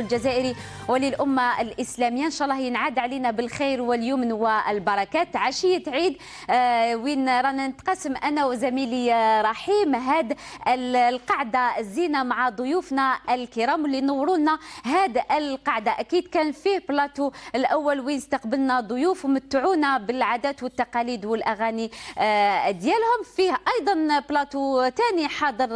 الجزائري وللأمة الإسلامية إن شاء الله ينعاد علينا بالخير واليمن والبركات. عشية عيد وين رانا نتقاسم أنا وزميلي رحيم هاد القعدة الزينة مع ضيوفنا الكرام اللي نوروا لنا هاد القعدة. أكيد كان فيه بلاتو الأول وين استقبلنا ضيوف ومتعونا بالعادات والتقاليد والأغاني ديالهم، فيه أيضا بلاتو ثاني حاضر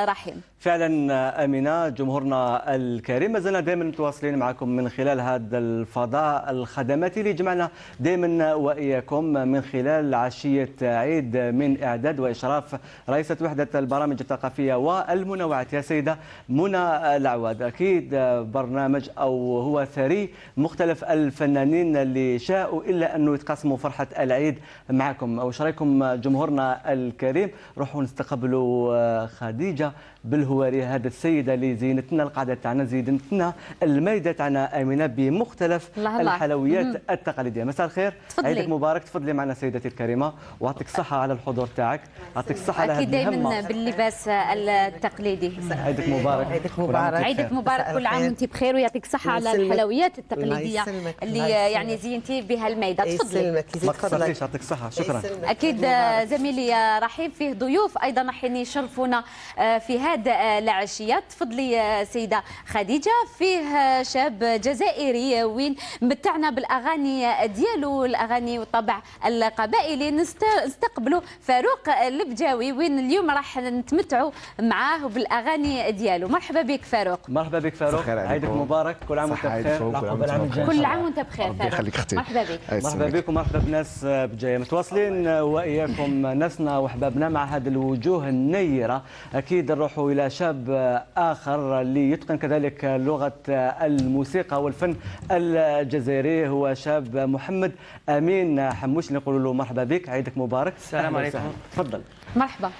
رحيم. فعلا أمينة، جمهورنا الكريم ما زلنا دائما متواصلين معكم من خلال هذا الفضاء الخدماتي اللي جمعنا دائما وإياكم من خلال عشية عيد من إعداد وإشراف رئيسة وحدة البرامج الثقافية والمنوعات يا سيدة منى العواد. أكيد برنامج أو هو ثري مختلف الفنانين اللي شاءوا إلا أنه يتقاسموا فرحة العيد معكم. وش رايكم جمهورنا الكريم؟ روحوا نستقبلوا خديجة بالهواري، هذا السيده اللي زينت لنا القعده تاعنا، زينت لنا المائده تاعنا امينه بمختلف الحلويات التقليديه. مساء الخير، عيدك مبارك. تفضلي معنا سيدتي الكريمه ويعطيك الصحه على الحضور تاعك، يعطيك الصحه على هذه اكيد دائما باللباس التقليدي. عيدك مبارك. عيدك مبارك. عيدك مبارك، كل عام وانت بخير ويعطيك الصحه على الحلويات التقليديه اللي يعني زينتي بها المائده. تفضلي. ما قصرتيش، يعطيك الصحه. شكرا. اكيد زميلي رحيم فيه ضيوف ايضا راح يشرفونا في هذه العشية. تفضلي سيدة خديجة. فيه شاب جزائري وين متعنا بالأغاني ديالو، الأغاني والطبع القبائلي. نستقبلوا فاروق البجاوي وين اليوم راح نتمتعوا معاه بالأغاني ديالو. مرحبا بك فاروق. مرحبا بك فاروق، عيدك مبارك، كل عام وانت بخير. كل عام وانت بخير فاروق. يخليك اختي. مرحبا بك. مرحبا بك ومرحبا بالناس بجايه. متواصلين واياكم ناسنا واحبابنا مع هذه الوجوه النيره. اكيد نروحوا إلى شاب آخر اللي يتقن كذلك لغة الموسيقى والفن الجزائري، هو شاب محمد أمين حموش. نقول له مرحبا بك، عيدك مبارك. السلام عليكم. تفضل. مرحبا.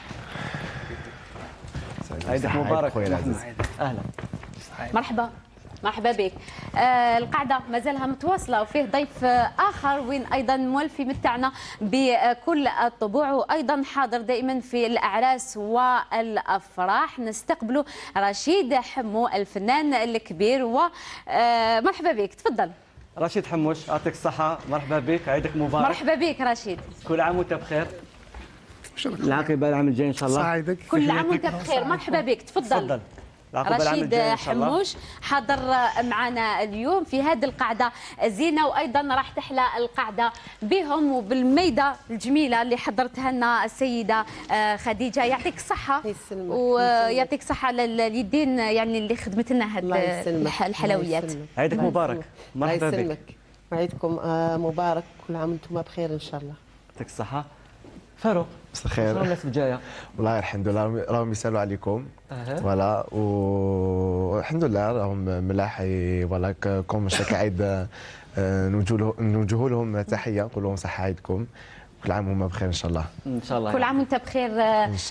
عيدك مبارك. أهلا. مرحبا. مرحبا بك. القعدة مازالها متواصلة وفيه ضيف آخر وين أيضا مولفي متعنا بكل الطبوع وأيضا حاضر دائما في الأعراس والأفراح. نستقبلوا رشيد حمو الفنان الكبير ومرحبا بك. تفضل رشيد حموش، يعطيك الصحة. مرحبا بك، عيدك مبارك. مرحبا بك رشيد. كل عام وأنت بخير. العاقبة العام الجاي إن شاء الله. سعيدك. كل عام وأنت بخير. مرحبا بك. تفضل. رشيد حموش حضر معنا اليوم في هذه القعدة الزينة، وأيضا راح تحلى القعدة بهم وبالميدة الجميلة اللي حضرتها لنا السيدة خديجة. يعطيك الصحة ويعطيك الصحة لليدين يعني اللي خدمت لنا هذه الحلويات. عيدك مبارك. مرحبا بك. وعيدكم مبارك، كل عام وانتم بخير ان شاء الله. يعطيك الصحة. فاروق، مساء الخير. شلون الناس بجايه؟ والله الحمد لله راهم يسالوا عليكم. فوالا والحمد لله راهم ملاح. فوالا كوم شاك عيد نوجه لهم تحيه، نقول لهم صحه عيدكم، كل عام وهم بخير ان شاء الله. ان شاء الله. كل عام وانت بخير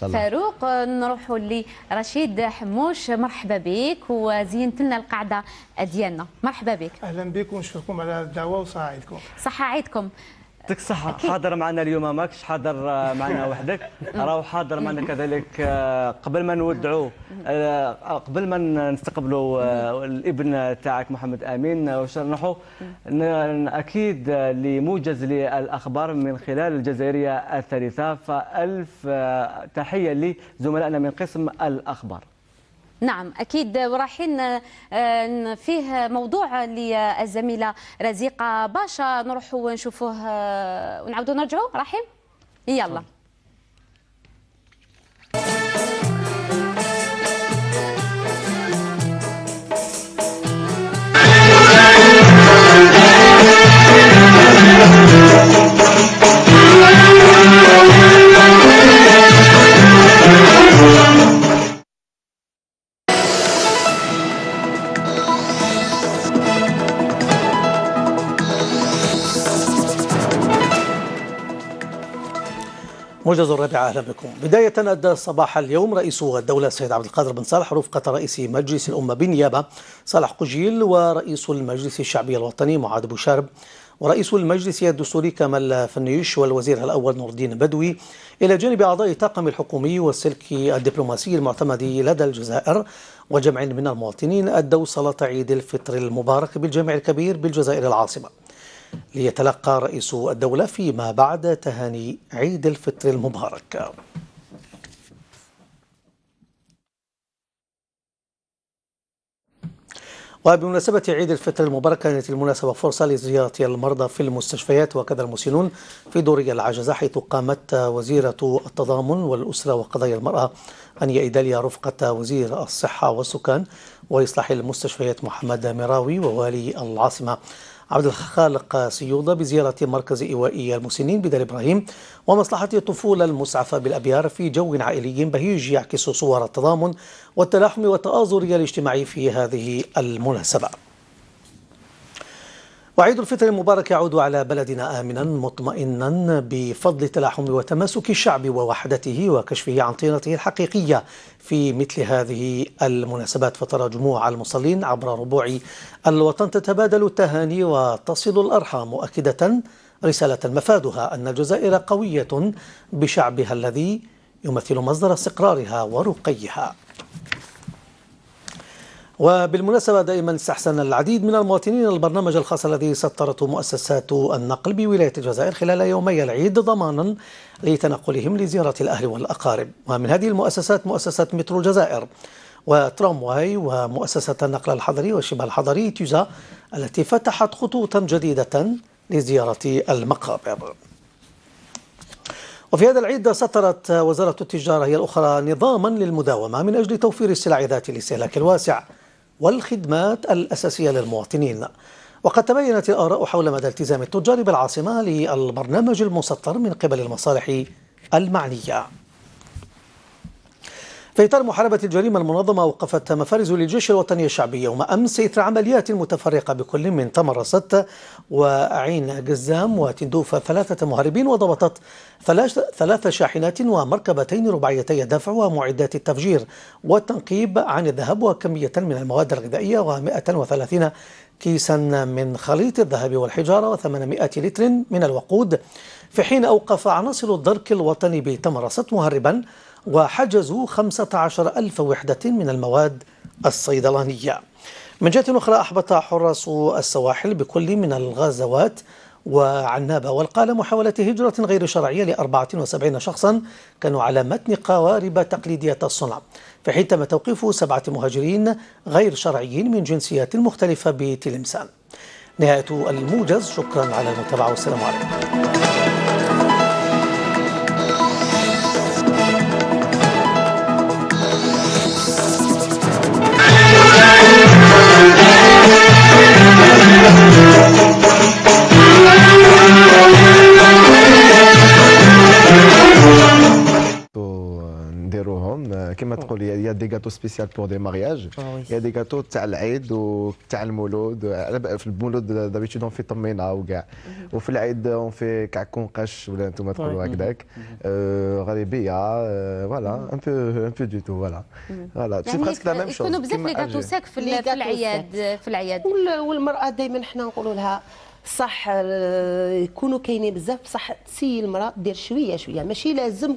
فاروق. نروحوا لرشيد حموش. مرحبا بك وزينت لنا القعده ديالنا. مرحبا بك. اهلا بكم ونشكركم على الدعوه وصحه عيدكم. صحه عيدكم. يعطيك الصحة. حاضر معنا اليوم، ماكش حاضر معنا وحدك، راهو حاضر معنا كذلك. قبل ما نودعوه، قبل ما نستقبلوا الابن تاعك محمد امين، واش نروحوا اكيد لموجز للاخبار من خلال الجزائرية الثالثة. فالف تحية لزملائنا من قسم الاخبار. نعم أكيد. ورايحين فيه موضوع للزميلة رزيقة باشا، نروحوا ونشوفوه ونعاودوا نرجعوا. رحيم يلا. موجز الرابعة، أهلا بكم. بداية أدى صباح اليوم رئيس الدولة السيد عبد القادر بن صالح رفقة رئيس مجلس الأمة بالنيابة صالح قجيل ورئيس المجلس الشعبي الوطني معاذ بوشارب ورئيس المجلس الدستوري كمال فنيش والوزير الأول نور الدين بدوي، إلى جانب أعضاء الطاقم الحكومي والسلك الدبلوماسي المعتمد لدى الجزائر وجمع من المواطنين أدوا صلاة عيد الفطر المبارك بالجامع الكبير بالجزائر العاصمة، ليتلقى رئيس الدولة فيما بعد تهاني عيد الفطر المبارك. وبمناسبة عيد الفطر المبارك كانت المناسبة فرصة لزيارة المرضى في المستشفيات وكذا المسنون في دور العجزة، حيث قامت وزيرة التضامن والأسرة وقضايا المرأة أنيا إيداليا رفقة وزير الصحة والسكان وإصلاح المستشفيات محمد مراوي ووالي العاصمة عبد الخالق سيوضة بزيارة مركز إيوائي المسنين بدار إبراهيم ومصلحة الطفولة المسعفة بالأبيار في جو عائلي بهيج يعكس صور التضامن والتلاحم والتآزر الاجتماعي في هذه المناسبة. وعيد الفطر المبارك يعود على بلدنا آمنا مطمئنا بفضل تلاحم وتماسك الشعب ووحدته وكشفه عن طينته الحقيقية في مثل هذه المناسبات، فترى جموع المصلين عبر ربوع الوطن تتبادل التهاني وتصل الأرحام، مؤكدة رسالة مفادها أن الجزائر قوية بشعبها الذي يمثل مصدر استقرارها ورقيها. وبالمناسبة دائما استحسن العديد من المواطنين البرنامج الخاص الذي سطرته مؤسسات النقل بولاية الجزائر خلال يومي العيد ضمانا لتنقلهم لزيارة الأهل والأقارب. ومن هذه المؤسسات مؤسسة مترو الجزائر وترامواي ومؤسسة النقل الحضري والشبه الحضري تيزا التي فتحت خطوطا جديدة لزيارة المقابر. وفي هذا العيد سطرت وزارة التجارة هي الأخرى نظاما للمداومة من أجل توفير السلع ذات الاستهلاك الواسع والخدمات الأساسية للمواطنين. وقد تبينت الآراء حول مدى التزام التجار بالعاصمة للبرنامج المسطر من قبل المصالح المعنية. في إطار محاربة الجريمة المنظمة أوقفت مفارز للجيش الوطني الشعبي يوم أمس إثر عمليات متفرقة بكل من تمرست وعين قزام وتندوف 3 مهربين، وضبطت 3 شاحنات ومركبتين رباعيتي الدفع ومعدات التفجير والتنقيب عن الذهب وكمية من المواد الغذائية و130 كيسا من خليط الذهب والحجارة و800 لتر من الوقود، في حين أوقف عناصر الدرك الوطني بتمرست مهربا وحجزوا 15,000 وحدة من المواد الصيدلانية. من جهة أخرى أحبط حراس السواحل بكل من الغازوات وعنابة والقالة محاولة هجرة غير شرعية ل74 شخصا كانوا على متن قوارب تقليدية الصنع، في حين تم توقيف 7 مهاجرين غير شرعيين من جنسيات مختلفة بتلمسان. نهاية الموجز، شكرا على المتابعة والسلام عليكم. كما تقول يا دي غاتو سبيسيال بور دي مارياج، يا دي غاتو تاع العيد وتاع المولود. في المولود دابيتود اون في طمينه وكاع، وفي العيد اون في كعكون قش ولا انتم تقولوا هكذاك غريبيه فوالا ان بو دو تو فوالا سي بريسك لا ميم شوز. يكونوا بزاف لي غاتو ساك في العياد والمراه دائما حنا نقولوا لها صح يكونوا كاينين بزاف بصح تسي المراه دير شويه شويه، ماشي لازم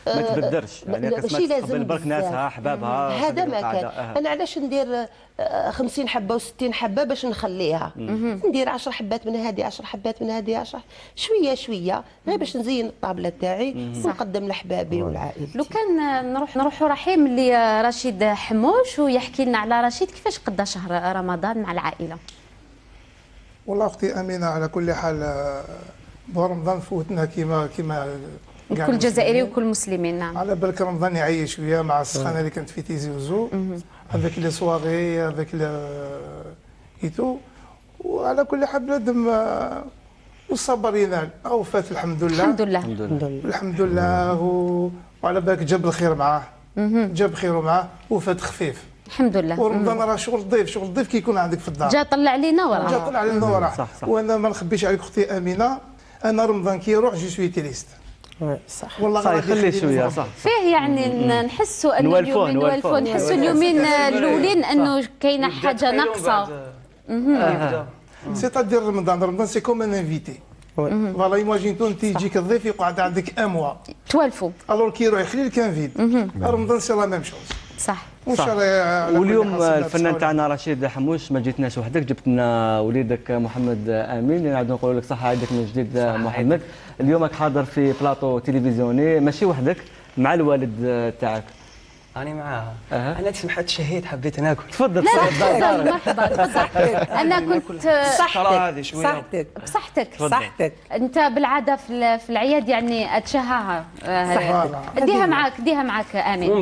ما تبدرش يعني ماشي لازم تقبل برك ناسها احبابها. هذا ما كان. انا علاش ندير 50 حبه و60 حبه باش نخليها؟ ندير 10 حبات من هذه 10 حبات من هذه 10 شويه شويه غير باش نزين الطابله تاعي ونقدم لحبابي والعائلتي. لو كان نروحوا رحيم لرشيد حموش ويحكي لنا على رشيد كيفاش قضى شهر رمضان مع العائله. والله اختي امينه على كل حال برمضان فوتنا كما كل جزائري وكل مسلمين. نعم. على بالك رمضان يعيش شويه مع السخانه اللي كانت في تيزي وزو هذاك لي سواغي هذاك ايتو، وعلى كل حال بنادم والصبر ينال او فات الحمد لله الحمد لله وعلى بالك جاب الخير معاه جاب خيره معاه وفات خفيف الحمد لله. ورمضان راه شغل ضيف كيكون عندك في الدار جا طلع علينا وراه صح. وانا ما نخبيش عليك اختي امينه، انا رمضان كي يروح جو سوي تريست صح والله صح خلي شويه صح فيه يعني نحسوا انه اليومين نوالفوا نحسوا اليومين الاولين انه كاينه حاجه ناقصه. سيتادير رمضان سي كوم ان انفيتي. فوالا ايماجين انت يجيك الضيف يقعد عندك ان موا توالفوا. الور كي يروح يخلي الكان فيد. رمضان سي لا ميم شوز. صح. واليوم الفنان تاعنا رشيد حموش ما جيتناش وحدك، جبت لنا وليدك محمد امين، نعاودو نقولوا لك صحه عيدك من جديد محمد. اليوم راك حاضر في بلاطو تلفزيوني ماشي وحدك، مع الوالد تاعك. أنا معاها. أنا سمحت شهيت حبيت ناكل. تفضل. لا تفضل مرحبا تفضل. أنا كنت بصحتك. أنت بالعادة في العياد يعني أتشهاها. ديها معك آمين. هم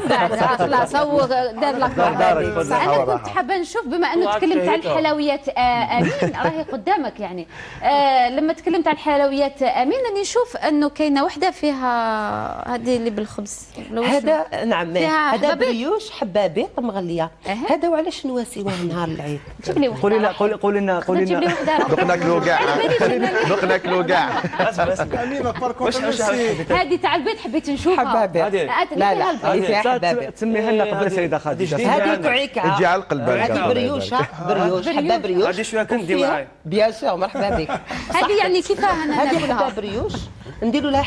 بعد خلاص هو دار لك. أنا كنت حابة نشوف بما أنه تكلمت عن الحلويات آمين راهي قدامك يعني. لما تكلمت عن الحلويات آمين راني نشوف أنه كاينة وحدة فيها هذه اللي بالخبز. هذا نعم هذا بريوش حبابيط مغليه. هذا وعلاش نواسيوه نهار العيد؟ جيب لي وحده. قولي لنا جيب لي وحده. دوك ناكلوا كاع دوك ناكلوا كاع. هذه تاع البيت حبيت نشوفها. حبابيط. لا فيها حبابيط. تسميها لنا قبل سيده خديجه. هذه كعيكه. يجي على القلب. هذه بريوش حبه بريوش. هذه شويه كندي معايا. بيان سور مرحبا بك. هذه يعني كيفاه انا هذه ناكلها؟ حبه بريوش نديروا لها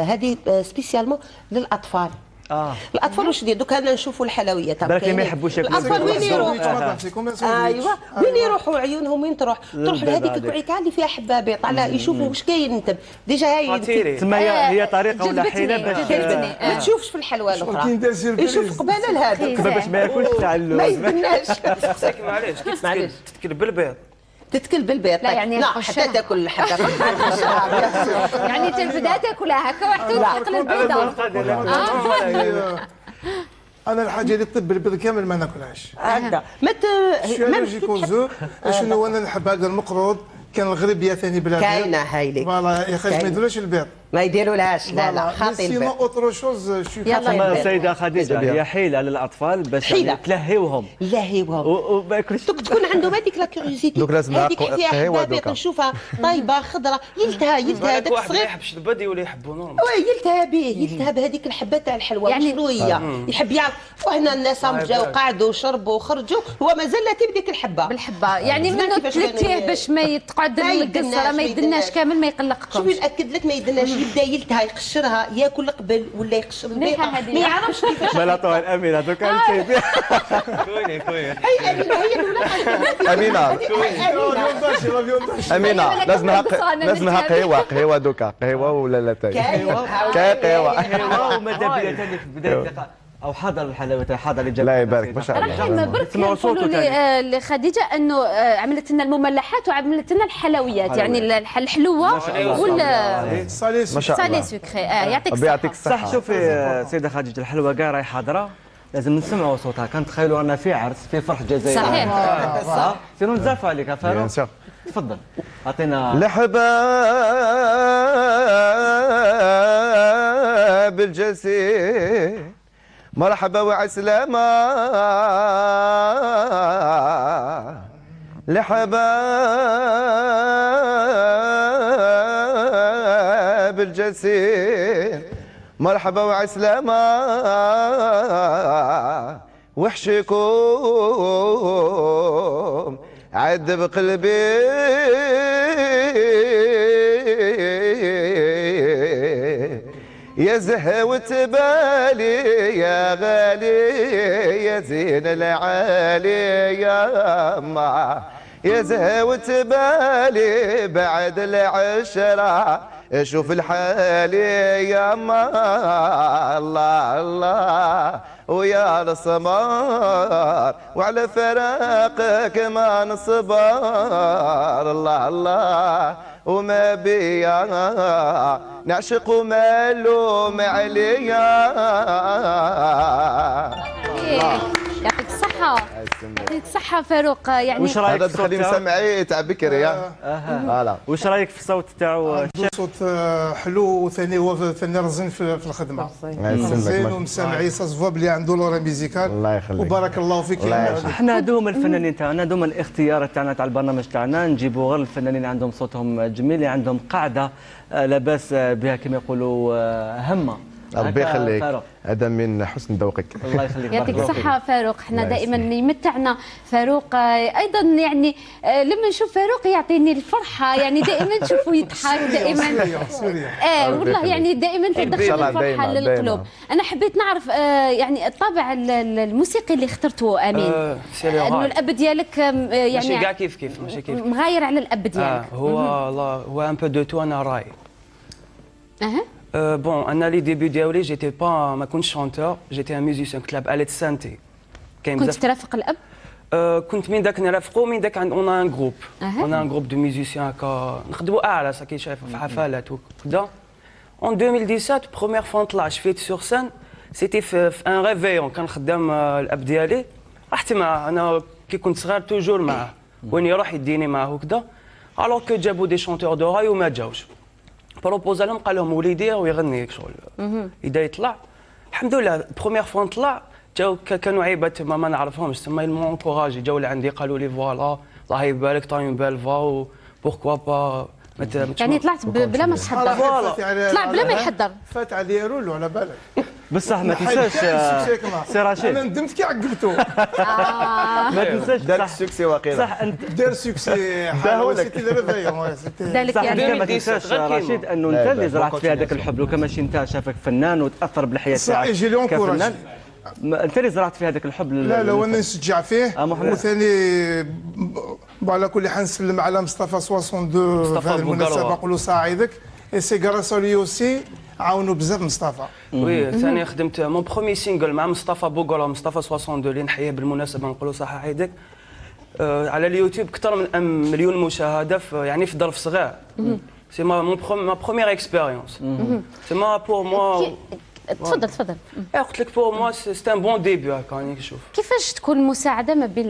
هذه سبيسيالمون للاطفال. الاطفال واش يديروا؟ دوك انا نشوفوا الحلويات بالك ما يحبوش ياكلوا. الاطفال وين يروحوا؟ ايوا وين يروحوا عيونهم وين تروح لهذيك الكعيكه اللي فيها حبابيط على يشوفوا واش كاين انت ديجا هاي تما هي طريقه ولا حيله باش ما تشوفش في الحلوى الاخرى يشوف قباله لهذا باش ما ياكلش تاع اللوز. ما يستناش. معليش تتكل بالبيض. تتكل بالبيض. لا يعني حتى تاكل الحبه. يعني تلفدا تاكلها هكا وحده تقلي البيضه. انا الحاجه اللي طب البيض كامل ما ناكلهاش. هكذا ما جيكوزو شنو انا نحب هذا المقروض. كان الغربيه ثاني بلاد كاينه هايلي. فوالا يا اخي ما يديروش البيض. ما يديرولهاش. لا خاطي البيض. سينو اوتر شوز يلا السيده خديجه هي حيله للاطفال باش تلهيوهم. وما ياكلوش. تكون عندهم هذيك لا كيوريوزيتي. دوك لازم هذيك نعقوا فيها قهوه حبابيط دوكا. نشوفها طيبه خضراء يلتها هذاك داك واحد ما الصغير. يحبش البدي ولا يحبوا نورمال. يلتها بهذيك الحبه تاع الحلوى. يعني شنو هي؟ يحب يعرف. وهنا الناس جاو قعدوا وشربوا وخرجوا هو مازال لا بديك الحبه. بالحبه يعني منو تلتيه باش ما تقعد القصه ما يدناش كامل ما يقلقكمش. شوفي ناكد لك ما يدناش يبدا يلتها يقشرها ياكل قبل ولا يقشر البيضه ما يعرفش كيفاش. لا طول امينه دوك انت كويني هي امينه هي امينه امينه لازمها قهوه دوكا قهوه ولا لا تاي قهوه وماذا بيا ثاني في بدايه اللقاء او حاضر الحلويات حاضر اللي الله يبارك ما شاء الله. رحيم برك نقولوا لخديجه انه عملت لنا المملحات وعملت لنا الحلويات يعني الحلوه ولا سالي سكري. يعطيك الصحه. صح. شوفي سيده خديجه الحلوه كاع راهي حاضره لازم نسمعوا صوتها. كنتخيلوا رانا في عرس في فرح جزائري. صحيح. سيروا نزعفوا عليك فاروق. تفضل اعطينا لحباب الجسيم مرحبا وعسلامة لحباب الجسيم مرحبا وعسلامة وحشكم عد بقلبي يا زهوة بالي يا غالي يا زين العالي يا ما يا زهوة بالي بعد العشرة شوف الحالي يا ما الله الله ويا السمار وعلى فراقك ما نصبر الله الله وما بيا نعشق ومالوم عليا. يعطيك الصحة. يعطيك الصحة فاروق. يعني وش رايك هذا تخلي مسمعي تاع بكري يا فوالا. وش رايك في الصوت تاعو؟ صوت حلو وثاني هو ثاني رزين في الخدمه زين ومسامعي صافوا بلي عنده لورا ميزيكال. الله يخليك وبارك الله فيك. احنا دوما الفنانين تاعنا دوما الاختيار تاعنا تاع البرنامج تاعنا نجيبوا غير الفنانين عندهم صوتهم جميل عندهم قاعده لاباس بها كما يقولوا همه ربي هكا يخليك، فاروق. هذا من حسن ذوقك. الله يخليك. يعطيك بارك الله الصحة فاروق. احنا الله دائما يسلمك. يمتعنا فاروق ايضا يعني لما نشوف فاروق يعطيني الفرحة، يعني دائما نشوفه يضحك دائما. سوريا والله يخليك. يعني دائما تدخل دايماً، الفرحة دايماً، للقلوب. دايماً. انا حبيت نعرف يعني الطابع الموسيقي اللي اخترته امين، سي لي انه غاي. الاب ديالك ماشي كاع يعني كيف كيف، ماشي كيف. مغاير على الاب ديالك. هو ان بو دو تو، انا راي. اها بون انا لي ديبي ديالي جيتي با، ما كنتش شونتور، جيتي ان ميوزيسيان، كنت نلعب آلة السانتي. كاين كنت بزاف. ترافق الاب؟ كنت من داك نرافقو، من داك اون ان جروب، أها. اون ان جروب دو ميوزيسيان هكا نخدموا اعلى كي شايف في حفلات وكذا. اون 2017 بروميير فوا نطلع شفيت سور سان، سيتي في ان ريفيون، كان خدام الاب ديالي، رحت معاه. انا كي كنت صغير توجور معاه، وين يروح يديني معاه وكذا. الوغ كو جابوا دي شونتور دو راي وما جاوش، بروبوزا لهم، قال لهم وليدي ويغني شغل يدا يطلع. الحمد لله بروميير فوا نطلع، جاو كانوا عيبات ما نعرفهمش، تما يلمون انكوراجي، جاو لعندي قالوا لي فوالا الله يبارك طاي اون بيل فا بوركوا با. يعني طلعت بلا ما تحضر، طلع بلا ما يحضر. فات عليا رولو على بالك. بصح ما تنساش سي رشيد، انا ندمت كي عقبته. ما تنساش دارك صح السكسي واقيلا. صح انت دار سوكسي سيتي ريفيون. ذلك صح يعني انت ما تنساش رشيد انه انت اللي زرعت في هذاك الحب، لو كان ماشي انت شافك فنان وتاثر بالحياه صح تاعك يجي لي انكوراج. كفنان، انت اللي زرعت في هذاك الحب. لا وانا نشجع فيه. محمد. وثاني على كل حال نسلم على مصطفى 62 في هذه المناسبه، نقولوا ساعدك. اي سي غراس لي اوسي عاونوا بزاف مصطفى. وي ثاني خدمت مون برومي سينجل مع مصطفى بوغولا، مصطفى 62 اللي نحييه بالمناسبه نقولوا صحه عيدك. على اليوتيوب اكثر من 1 مليون مشاهده في يعني في ظرف صغير. سي ما بروميير اكسبيريونس. سي ما بور موا. تفضل تفضل. قلت لك بور موا سي ان بون ديبي هكا راني نشوف. كيفاش تكون المساعده ما بين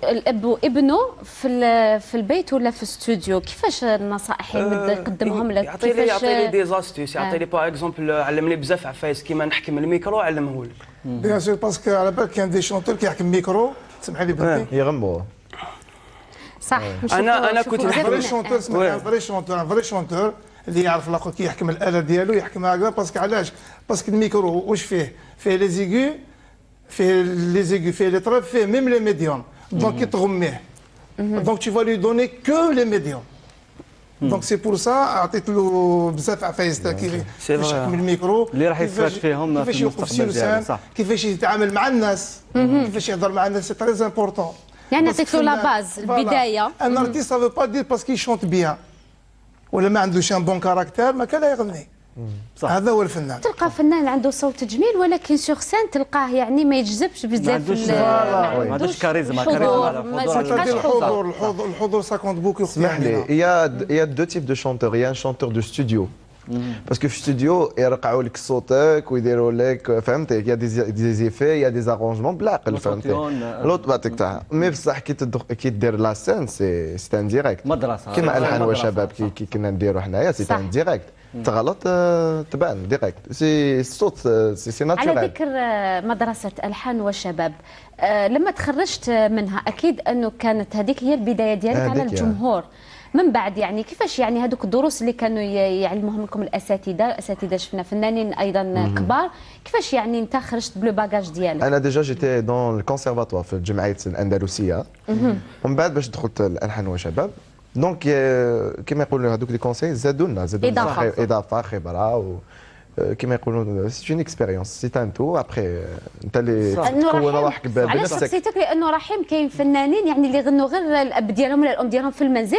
الاب وابنه في البيت ولا في الاستوديو؟ كيفاش النصائح اللي يقدمهم لك؟ يعطي لي دي زاستيس، يعطي لي باغ اكزومبل علمني بزاف عفايس كيما نحكم الميكرو علمه لي. بيان سور باسكو على بالك كان دي شونتور كيحكم ميكرو، سمح لي بنتي. يغموا. صح. انا كنت فري شونتور، اسمع فري شونتور اللي يعرف الاخر كي يحكم الاله ديالو يحكمها هكذا. باسكو علاش؟ باسكو الميكرو واش فيه؟ فيه لي زيغو، فيه لي طراب، فيه ميم لي ميديوم. دونك كي تغميه دونك tu vas lui donner que les médiums. دونك سي بور سا عطيت له بزاف عفايس تاع كيفاش يحكم الميكرو، اللي راح يستفاد فيهم في كيفاش يوقف المستقبل ديالو. سيرسان، صح. كيفاش يتعامل مع الناس، كيفاش يهضر مع الناس. سي تري امبورطون. يعني عطيت له لا باز البدايه. ان ارتيست سافو با دير باسكو يشونت بيان ولا ما عندوش ان بون كاركتير ما كان لا يغني. صح. هذا هو الفنان. تلقى فنان عنده صوت جميل ولكن سور سان تلقاه يعني ما يجذبش بزاف. ما عندوش كاريزما. الحضور ça compte beaucoup. اسمح لي، il y a deux types de chanteurs. Il y a un chanteur de studio. باسكو في الاستوديو يرقعوا لك صوتك ويديروا لك، فهمتي؟ يا دي زيفي، يا دي زارونجمون بالعقل، فهمتي؟ لوط بعطيك تاعها. مي بصح كي دير لا سين سي ان ديريكت، مدرسه كيما الحان وشباب كي كنا نديروا حنايا سي ان ديريكت. تغلط تبان ديريكت، سي الصوت سي ناتشورال. على ذكر مدرسه الحان وشباب، لما تخرجت منها اكيد انه كانت هذيك هي البدايه ديالك على الجمهور. من بعد يعني كيفاش يعني هذوك الدروس اللي كانوا يعلموهم لكم الاساتذه شفنا فنانين ايضا كبار، كيفاش يعني انت خرجت بلو باجاج ديالك؟ انا ديجا جيتي دون الكونسيرفاتوار في الجمعيه الاندلسيه، ومن بعد باش دخلت الالحان وشباب. دونك كيما يقولوا هذوك لي كونساي زادوا لنا اضافه خبره، كيما يقولوا سي اون اكسبيريونس، سي ان تو ابخي انت اللي تكون روحك بنفسك. علاش شخصيتك؟ لانه رحيم كاين فنانين يعني اللي يغنوا غير الاب ديالهم ولا الام ديالهم في المنزل،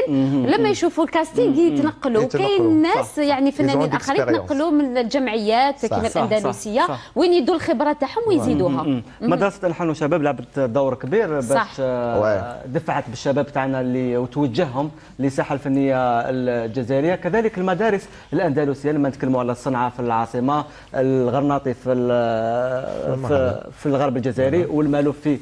لما يشوفوا الكاستينغ يتنقلوا. كاين ناس يعني فنانين اخرين يتنقلوا من الجمعيات كيما الاندلسيه وين يدوا الخبره تاعهم ويزيدوها. مدرسه الحان وشباب لعبت دور كبير باش دفعت بالشباب تاعنا اللي وتوجههم للساحه الفنيه الجزائريه. كذلك المدارس الاندلسيه لما نتكلموا على الصنعاء في العاصمه، الغرناطي في الغرب الجزائري، والمالوف في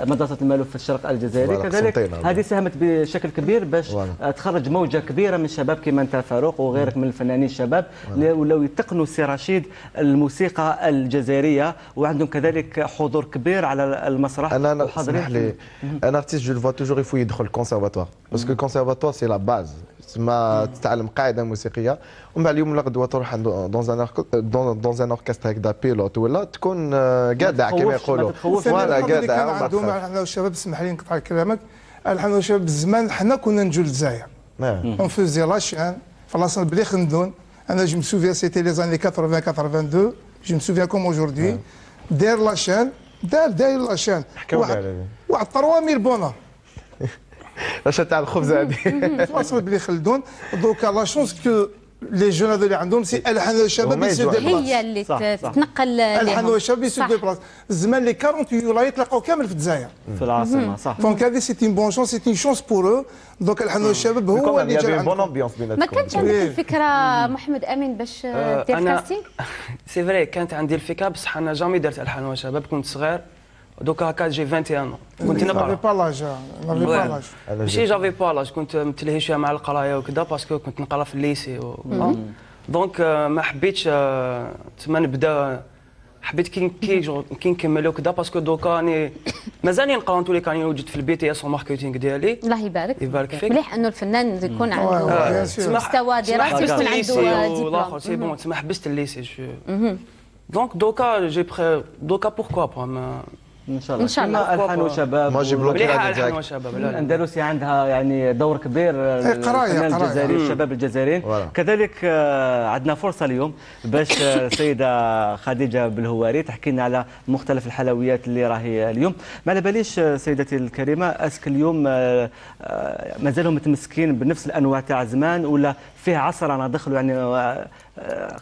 مدرسه المالوف في الشرق الجزائري. كذلك هذه ساهمت بشكل كبير باش تخرج موجه كبيره من الشباب كما انت فاروق وغيرك من الفنانين الشباب اللي ولاو يتقنوا سي رشيد الموسيقى الجزائريه، وعندهم كذلك حضور كبير على المسرح. انا اسمح لي، انا ارتيست جو فوا توجور يفو يدخل الكونسيرفاتوار، باسكو الكونسيرفاتوار سي لا باز، تسمى تتعلم قاعده موسيقيه، ومن بعد اليوم ولا غدوه تروح دون ان دون ان اوركستر هكذا بيلوت ولا تكون قادع كما يقولوا فوالا قادع كان عندهم احنا والشباب، اسمح لي نقطع كلامك، احنا والشباب الزمان حنا كنا نجوا للجزائر اون فوزي لاشين في لاصال بلي خندون. انا جو مسوفيان سيتي لي زاني 80 82 جو مسوفيان كوم اجوردي داير لاشين داير لاشين واحد 3000 بونور واش تاع الخبز هذه في لاصال بلي خلدون. دوكا لا شونس كو لي جون هذو اللي عندهم سي الحان الشباب يسو دي بلاص، هي اللي تتنقل الحان الشباب يسو دي بلاص. الزمان لي 48 ولايات تلاقاو كامل في الجزائر في العاصمه صح. دونك هذه سي اون بون شونس، سي اون شونس بور او. دونك الحان الشباب هو اللي جا بون امبيونس بيناتكم. ما كانش عندك الفكره محمد امين باش دير كاستينغ؟ سي فري كانت عندي الفكره بصح انا جامي درت الحان وشباب، كنت صغير دوكا هكا جي 21 كنت نقرا. با لاج ماشي جافي با لاج، كنت متلهي شويه مع القرايه وكذا باسكو كنت نقرا في الليسي دونك ما حبيتش تما نبدا، حبيت كي نكمل وكذا باسكو دوكا راني مازالني نقرا نتولي كاني نوجد في البي تي اس ماركتينغ ديالي. الله يبارك يبارك فيك. مليح انه الفنان يكون عنده مستوى دراسي يكون عنده ديبلوم. سي بون تما حبست الليسي دونك دوكا جي بري دوكا بوركوا با ان شاء الله. ان شاء الله. الحان وشباب ما جيب لك الحان وشباب. الاندلسي عندها يعني دور كبير، الفنان الجزائري الشباب الجزائريين كذلك. عندنا فرصه اليوم باش السيده خديجه بالهواري تحكي لنا على مختلف الحلويات اللي راهي اليوم. ما على باليش سيدتي الكريمه، اسك اليوم مازالوا متمسكين بنفس الانواع تاع زمان ولا فيه عصر دخلوا يعني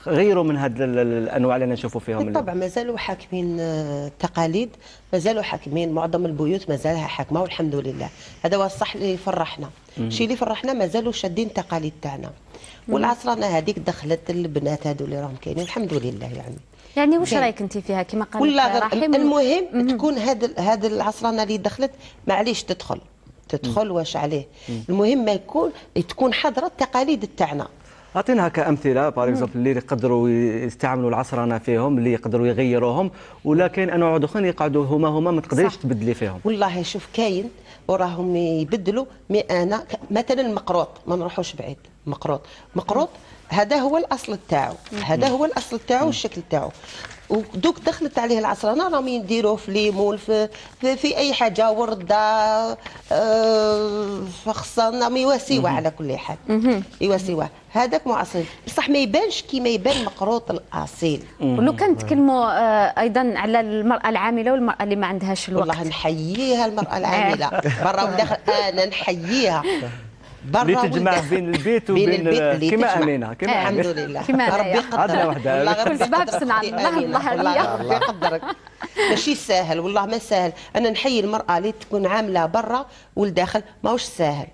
غيروا من هذه الانواع اللي نشوفوا فيهم اليوم؟ بالطبع مازالوا حاكمين التقاليد، مازالوا حاكمين معظم البيوت مازالها حاكمه والحمد لله. هذا هو الصح اللي يفرحنا. الشيء اللي يفرحنا مازالوا شادين التقاليد تاعنا، والعصرانه هذيك دخلت البنات هذو اللي راهم كاينين الحمد لله. يعني واش رايك انت فيها كما قال والله رحيم؟ المهم تكون هذا العصرانه اللي دخلت معليش تدخل واش عليه، المهم ما تكون حاضره التقاليد تاعنا. اعطينا هكا امثله بار اكزومبل اللي يقدروا يستعملوا العصرانه فيهم، اللي يقدروا يغيروهم، ولكن انواع اخرين يقعدوا هما ما تقدريش تبدلي فيهم. والله شوف كاين وراهم يبدلوا. انا مثلا المقروط ما نروحوش بعيد، مقروط هذا هو الاصل تاعو، هذا هو الاصل تاعو والشكل تاعو. ودوك دخلت عليه العصرانه راهم يديروه في ليمون في اي حاجه ورده فخصنا يواسيوه على كل حال يواسيوه. هذاك معصر بصح ما يبانش كيما يبان مقروط الاصيل. ولو كان نتكلموا ايضا على المراه العامله والمراه اللي ما عندهاش الوقت. والله نحييها المراه العامله برا وداخل، انا نحييها اللي تجمع بين البيت وبين كما امينه الحمد لله. ربي يقدرك. والله كل سبب صنع الله ربي يقدرك. ماشي ساهل والله ما ساهل. انا نحيي المراه اللي تكون عامله برا والداخل ماهوش ساهل.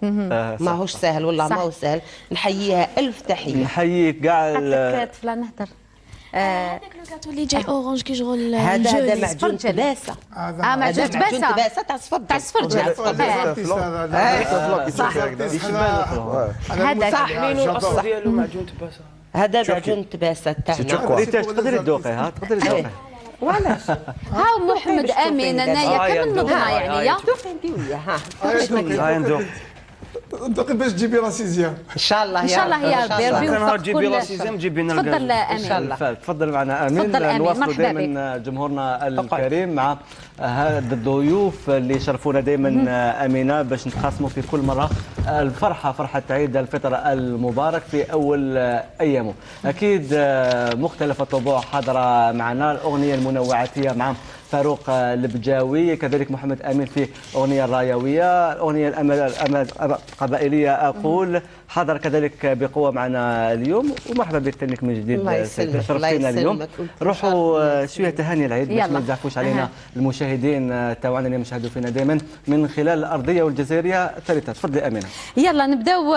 ماهوش ساهل والله ما هو ساهل. نحييها الف تحيه. نحييك كاع طفله نهضر. هذاك لو كاتو اللي جاي اورانج كي شغل هذا معجون تباسه. معجون تباسه تاع الصفر. هذاك صاحبين الاصل ديالو معجون تباسه. هذا معجون تباسه تاعنا. ريتاج تقدري تذوقي تقدري تذوقي. وعلاش؟ ها محمد امين انايا كم نضنا يعني شوفي انت وياه. هاي ندوق. دوقي باش تجيبي راسيزيان ان شاء الله يا ربي ربي يوفقك. تجيبي لاسيزيام تجيبي لنا تفضل امين. تفضل معنا امين. نواصلوا دائما جمهورنا الكريم مع هذا الضيوف اللي يشرفونا دائما امينه باش نتقاسموا في كل مره الفرحه، فرحه عيد الفطر المبارك في اول ايامه. اكيد مختلف الطبوع حاضره معنا، الاغنيه المنوعاتيه مع فاروق البجاوي، كذلك محمد امين في اغنيه الرايويه، الاغنيه القبائليه اقول حضر كذلك بقوه معنا اليوم. ومرحبا بك تانيك من جديد. الله يسلمك. شرفتينا اليوم. روحوا شويه تهاني العيد باش ما تزعفوش علينا المشاهدين تاعنا اللي يشاهدوا فينا دائما من خلال الارضيه والجزائريه الثالثه. تفضلي امينه. يلا نبداو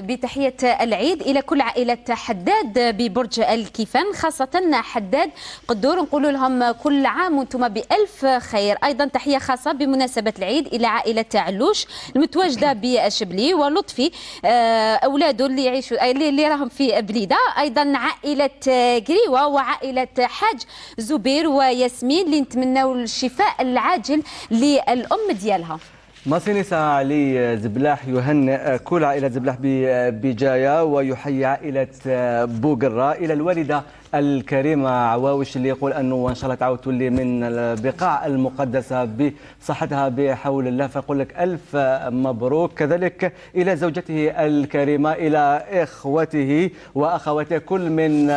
بتحيه العيد الى كل عائله حداد ببرج الكيفان، خاصه حداد قدور، نقول لهم كل عام وانتم بألف خير. ايضا تحيه خاصه بمناسبه العيد الى عائله علوش المتواجده بشبلي ولطفي اولاده اللي يعيشوا اللي راهم في بليده. ايضا عائله قريوه وعائله حاج زبير وياسمين اللي نتمناو الشفاء العاجل للام ديالها. ماسينيسا علي زبلاح يهنئ كل عائلة زبلاح بجاية ويحيي عائلة بوقرة. إلى الوالدة الكريمة عواوش اللي يقول أنه إن شاء الله تعاود تولي من البقاع المقدسة بصحتها بحول الله، فيقول لك ألف مبروك. كذلك إلى زوجته الكريمة، إلى إخوته وأخواته كل من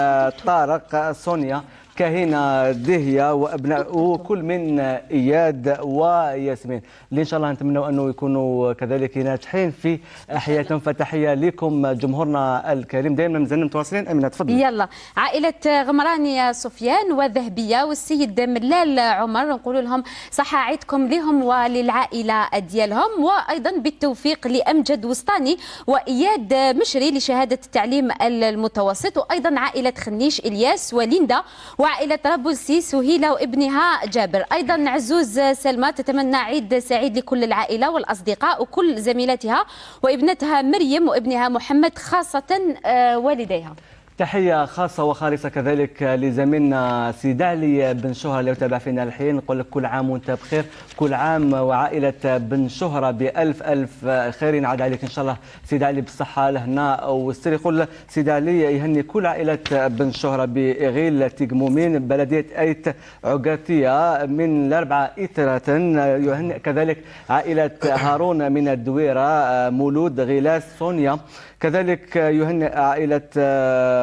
طارق، سونيا، كهينة، دهية وأبناء كل من إياد وياسمين، اللي إن شاء الله نتمنى أنه يكونوا كذلك ناجحين في حياتهم. فتحية لكم جمهورنا الكريم، دائما مازلنا متواصلين. أمينة تفضل. يلا عائلة غمراني سفيان وذهبية والسيد ملال عمر نقول لهم صحة عيدكم لهم وللعائلة ديالهم، وأيضا بالتوفيق لأمجد وسطاني وإياد مشري لشهادة التعليم المتوسط، وأيضا عائلة خنيش إلياس وليندا وعائلة ربوسي سهيلة وابنها جابر. أيضا عزوز سلمى تتمنى عيد سعيد لكل العائلة والأصدقاء وكل زميلاتها وابنتها مريم وابنها محمد، خاصة والديها. تحية خاصة وخالصة كذلك لزميلنا سيد علي بن شهرة اللي يتابع فينا الحين، نقول لك كل عام وانت بخير، كل عام وعائلة بن شهرة بألف ألف خير ينعاد عليك إن شاء الله سيد علي بالصحة الهناء والسر. يقول سيد علي يهني كل عائلة بن شهرة بإغيل تقمومين بلدية أيت عقاتية من الأربعة إثرة. يهنئ كذلك عائلة هارون من الدويرة، مولود غلاس سونيا. كذلك يهنئ عائلة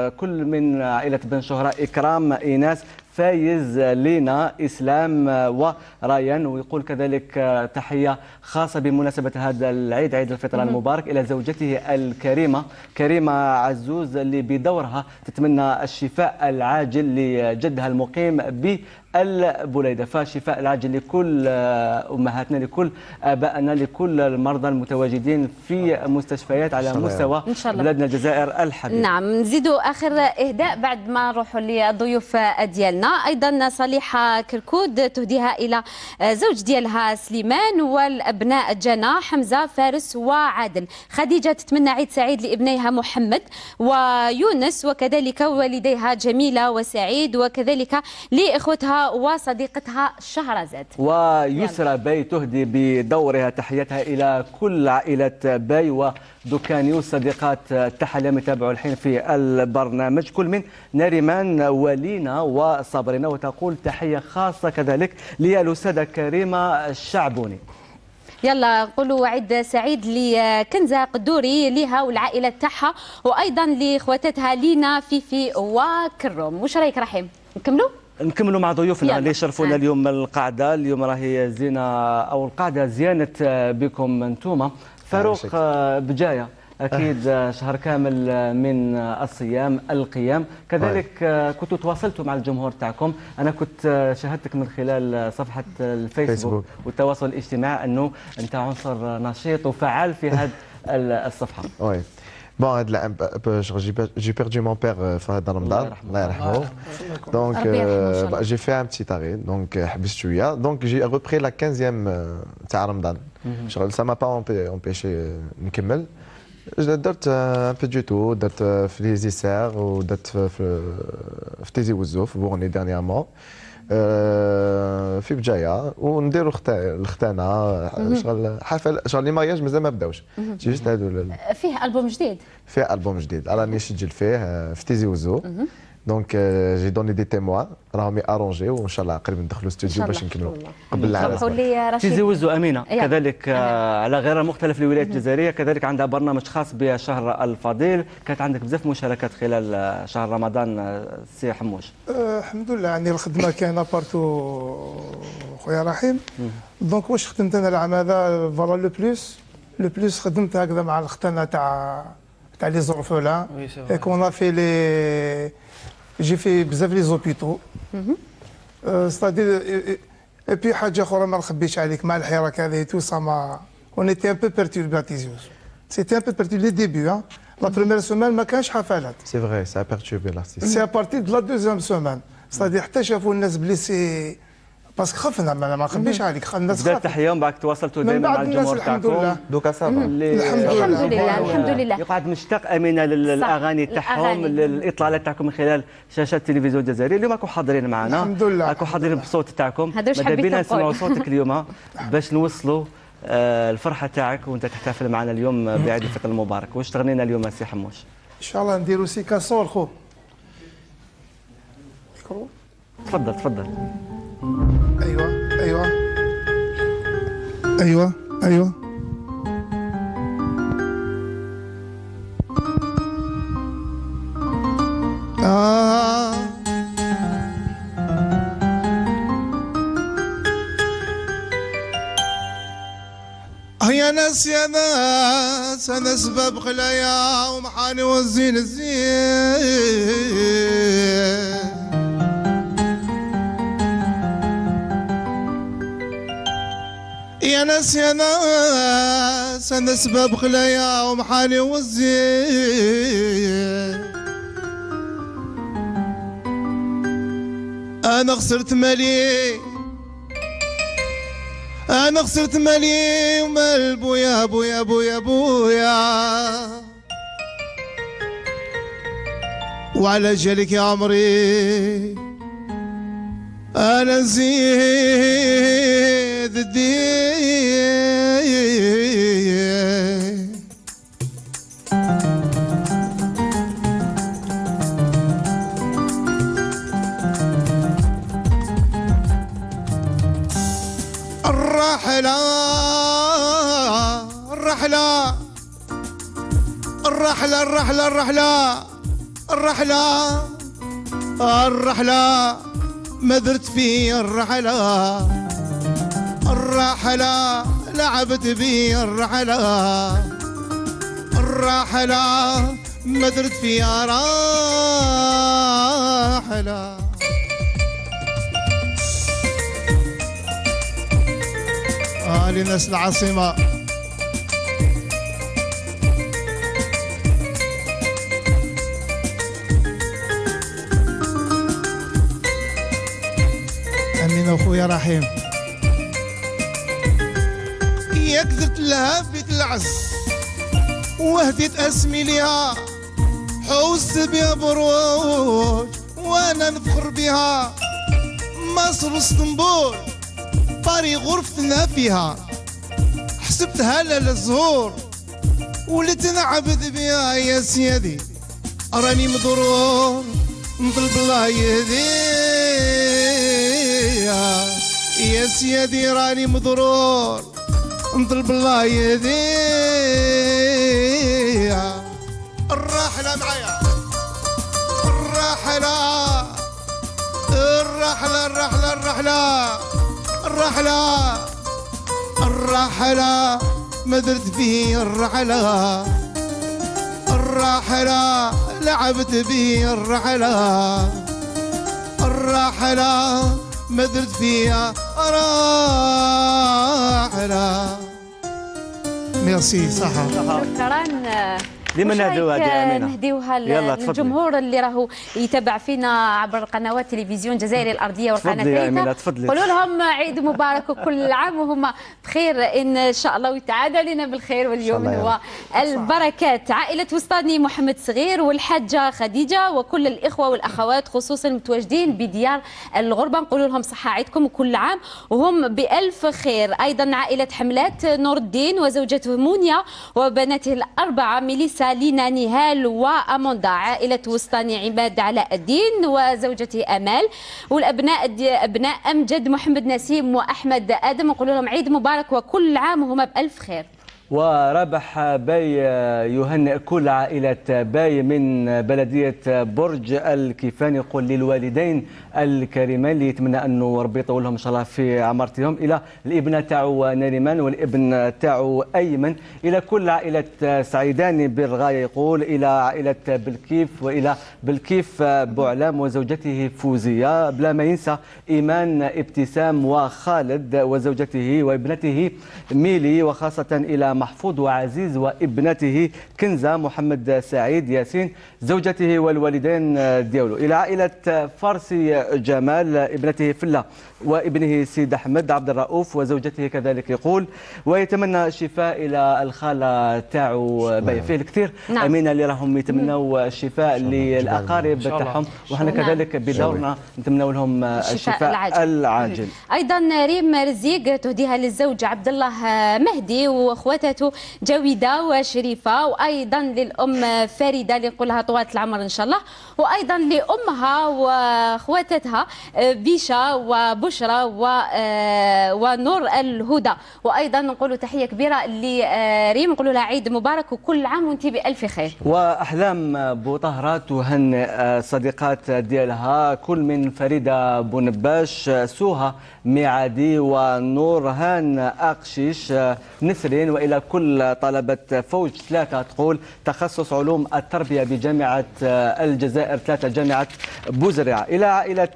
كل من عائلة بن شهرة، إكرام، إيناس، فايز، لينا، إسلام وريان. ويقول كذلك تحية خاصة بمناسبة هذا العيد، عيد الفطر المبارك، إلى زوجته الكريمة كريمة عزوز اللي بدورها تتمنى الشفاء العاجل لجدها المقيم البليدة. فشفاء العاجل لكل أمهاتنا، لكل آبائنا، لكل المرضى المتواجدين في مستشفيات على مستوى بلادنا الجزائر الحبيب. نعم، نزيدوا آخر إهداء بعد ما نروحوا للضيوف ديالنا. أيضا صالحة كركود تهديها إلى زوج ديالها سليمان والأبناء جنى، حمزة، فارس وعادل. خديجة تتمنى عيد سعيد لابنيها محمد ويونس، وكذلك والديها جميلة وسعيد، وكذلك لإخوتها وصديقتها شهرزاد. ويسرى باي تهدي بدورها تحياتها إلى كل عائلة باي ودكانيوس، صديقات التحلم يتابعوا الحين في البرنامج، كل من ناريمان ولينا وصابرنا. وتقول تحية خاصة كذلك للأستاذة كريمة الشعبوني. يلا نقولوا عيد سعيد لكنزة قدوري لها والعائلة تاعها، وأيضا لإخواتها لينا، فيفي وكروم. وش رايك رحيم؟ نكملوا مع ضيوفنا اللي شرفونا اليوم. القاعدة اليوم راهي زينة، أو القاعدة زيانة بكم أنتوما. فاروق بجاية أكيد شهر كامل من الصيام القيام، كذلك كنتوا تواصلتوا مع الجمهور تاعكم. أنا كنت شاهدتك من خلال صفحة الفيسبوك والتواصل الاجتماعي أنه أنت عنصر نشيط وفعال في هذه الصفحة. Bon, j'ai perdu mon père في هذا رمضان الله يرحمه. Donc j'ai fait un petit arrêt, donc حبست شوية. Donc j'ai repris la 15e تاع رمضان. Ça m'a pas empêché نكمل. درت un peu du tout، درت في لي زيسير ودرت في تيزي وزو في بورني dernièrement. في بجايه ونديروا الختانه، شغل حفل، شغل لي مارياج مازال ما بداوش. جيست هادو فيه البوم جديد، فيه البوم جديد راني نسجل فيه في تيزي وزو. دونك جي دوني دي تيموا راهم ارونجي، وان شاء الله قريب ندخلوا الاستوديو باش نكملوا قبل العرس. تيزي وزو امينه كذلك على غير مختلف الولايات الجزائريه، كذلك عندها برنامج خاص بشهر الفضيل. كانت عندك بزاف مشاركات خلال شهر رمضان سي حموش. الحمد لله، يعني الخدمه كاينه بارتو خويا رحيم. دونك واش خدمت انا العام هذا فوالا لو بلوس خدمت هكذا مع الختانه تاع لي زورفولان. كون في لي جي في بزاف لي زوبيتو ستادير. اي بي حاجه اخرى ما نخبيش عليك، مع الحراك هذه تو سا اون ايتي ان بو بيرتوربي تيزيوس. سيتي ان بو بيرتوربي لي ديبي. لا بروميير سومان ما كانش حفلات. سي فغي سا بيرتوربي لارتيست. سي ا بارتي دو لا دوزيام سومان ستادير حتى شافوا الناس بلي سي باسكو خفنا، ما نخبيش عليك، الناس خافت. بدات تحيه ومن بعد تواصلتوا دائما مع الجمهور تاعكم. دوكا صافا الحمد لله. يقعد مشتاق امينه للاغاني تاعهم، للاطلالات تاعكم من خلال شاشات التلفزيون الجزائري. اليوم راكم حاضرين معنا، الحمد لله، راكم حاضرين بالصوت تاعكم. ماذا بينا نسمعوا صوتك اليوم باش نوصلوا الفرحه تاعك وانت تحتفل معنا اليوم بعيد الفطر المبارك. واش تغنينا اليوم سي حموش؟ ان شاء الله نديروا سي كاسول خو. تفضل تفضل. ايوه ايوه ايوه ايوه. يا ناس يا ناس انا سبب خلايا ومحاني والزين الزين. يا ناس يا ناس انا سبب خلايا ومحاني والزين. انا خسرت مالي أنا خسرت مالي ومال بويا بويا بويا بويا. وعلى جالك يا عمري أنا نزيد الدين. الرحلة الرحلة الرحلة الرحلة الرحلة الرحلة الرحلة ما درت في الرحلة. الرحلة لعبت بي الرحلة. الرحلة ما درت فيها راحلة. لناس العاصمة أمين أخويا رحيم. ياك درت لها بيت العز وهديت اسمي ليها. حوست بها بروج وانا نفخر بها. مصر واسطنبول باري غرفتنا فيها. حسبتها للزهور وليت نعبد بها يا سيدي. راني مضرور نطلب الله يهديها يا سيدي. راني مضرور نطلب الله يهديها. الرحلة معايا الرحلة الرحلة الرحلة الرحلة الرحلة الرحلة ما درت به الرحلة. الرحلة لعبت به الرحلة. الرحلة ما درت فيها راحلة. ميرسي صحة. شكرا. لمن نهديوها دي أمينة؟ نهديوها للجمهور اللي راهو يتابع فينا عبر قنوات تلفزيون جزائري الأرضية والقناة الثالثة. قولوا لهم عيد مبارك وكل عام وهم بخير إن شاء الله ويتعاد علينا بالخير واليمن والبركات. عائلة وسطاني محمد صغير والحاجة خديجة وكل الإخوة والأخوات خصوصا المتواجدين بديار الغربة نقولوا لهم صحة عيدكم وكل عام وهم بألف خير. أيضا عائلة حملات نور الدين وزوجته مونيا وبناته الأربعة ميليسا لينا نهال وأموندا. عائلة وسطاني عماد علاء الدين وزوجته أمال والأبناء أبناء أمجد محمد نسيم وأحمد آدم نقول لهم عيد مبارك وكل عام وهم بألف خير. ورابح باي يهنئ كل عائلة باي من بلدية برج الكيفان. يقول للوالدين الكريمين اللي يتمنى أنه ربي يطول لهم إن شاء الله في عمرتهم. إلى الابنة تاعو نريمان والابن تاعو أيمن. إلى كل عائلة سعيداني بالغاية. يقول إلى عائلة بالكيف وإلى بالكيف بوعلام وزوجته فوزية. بلا ما ينسى إيمان ابتسام وخالد وزوجته وابنته ميلي. وخاصة إلى محفوظ وعزيز وابنته كنزة محمد سعيد ياسين زوجته والوالدين ديالو. إلى عائلة فارسي جمال ابنته فلة وابنه سيد أحمد عبد الرؤوف وزوجته كذلك يقول، ويتمنى الشفاء إلى الخالة تاعو باهي فيه الكثير. نعم. أمينة اللي راهم يتمنوا الشفاء للأقارب تاعهم، وحنا كذلك بدورنا نتمنوا لهم الشفاء العاجل. أيضا ريم رزيق تهديها للزوج عبد الله مهدي واخواتته جويدة وشريفة، وأيضا للأم فريدة اللي نقول لها طوال العمر إن شاء الله، وأيضا لأمها واخواتها بيشا وبشرى ونور الهدى. وأيضا نقول تحية كبيرة لريم، نقول لها عيد مبارك وكل عام وانت بألف خير. وأحلام بوطهرة تهنئ الصديقات ديالها كل من فريدة بونباش، سوها ميعادي، ونورهان أقشيش، نسرين، وإلى كل طلبة فوج 3 تقول تخصص علوم التربية بجامعة الجزائر 3 جامعة بوزريعة. إلى عائلة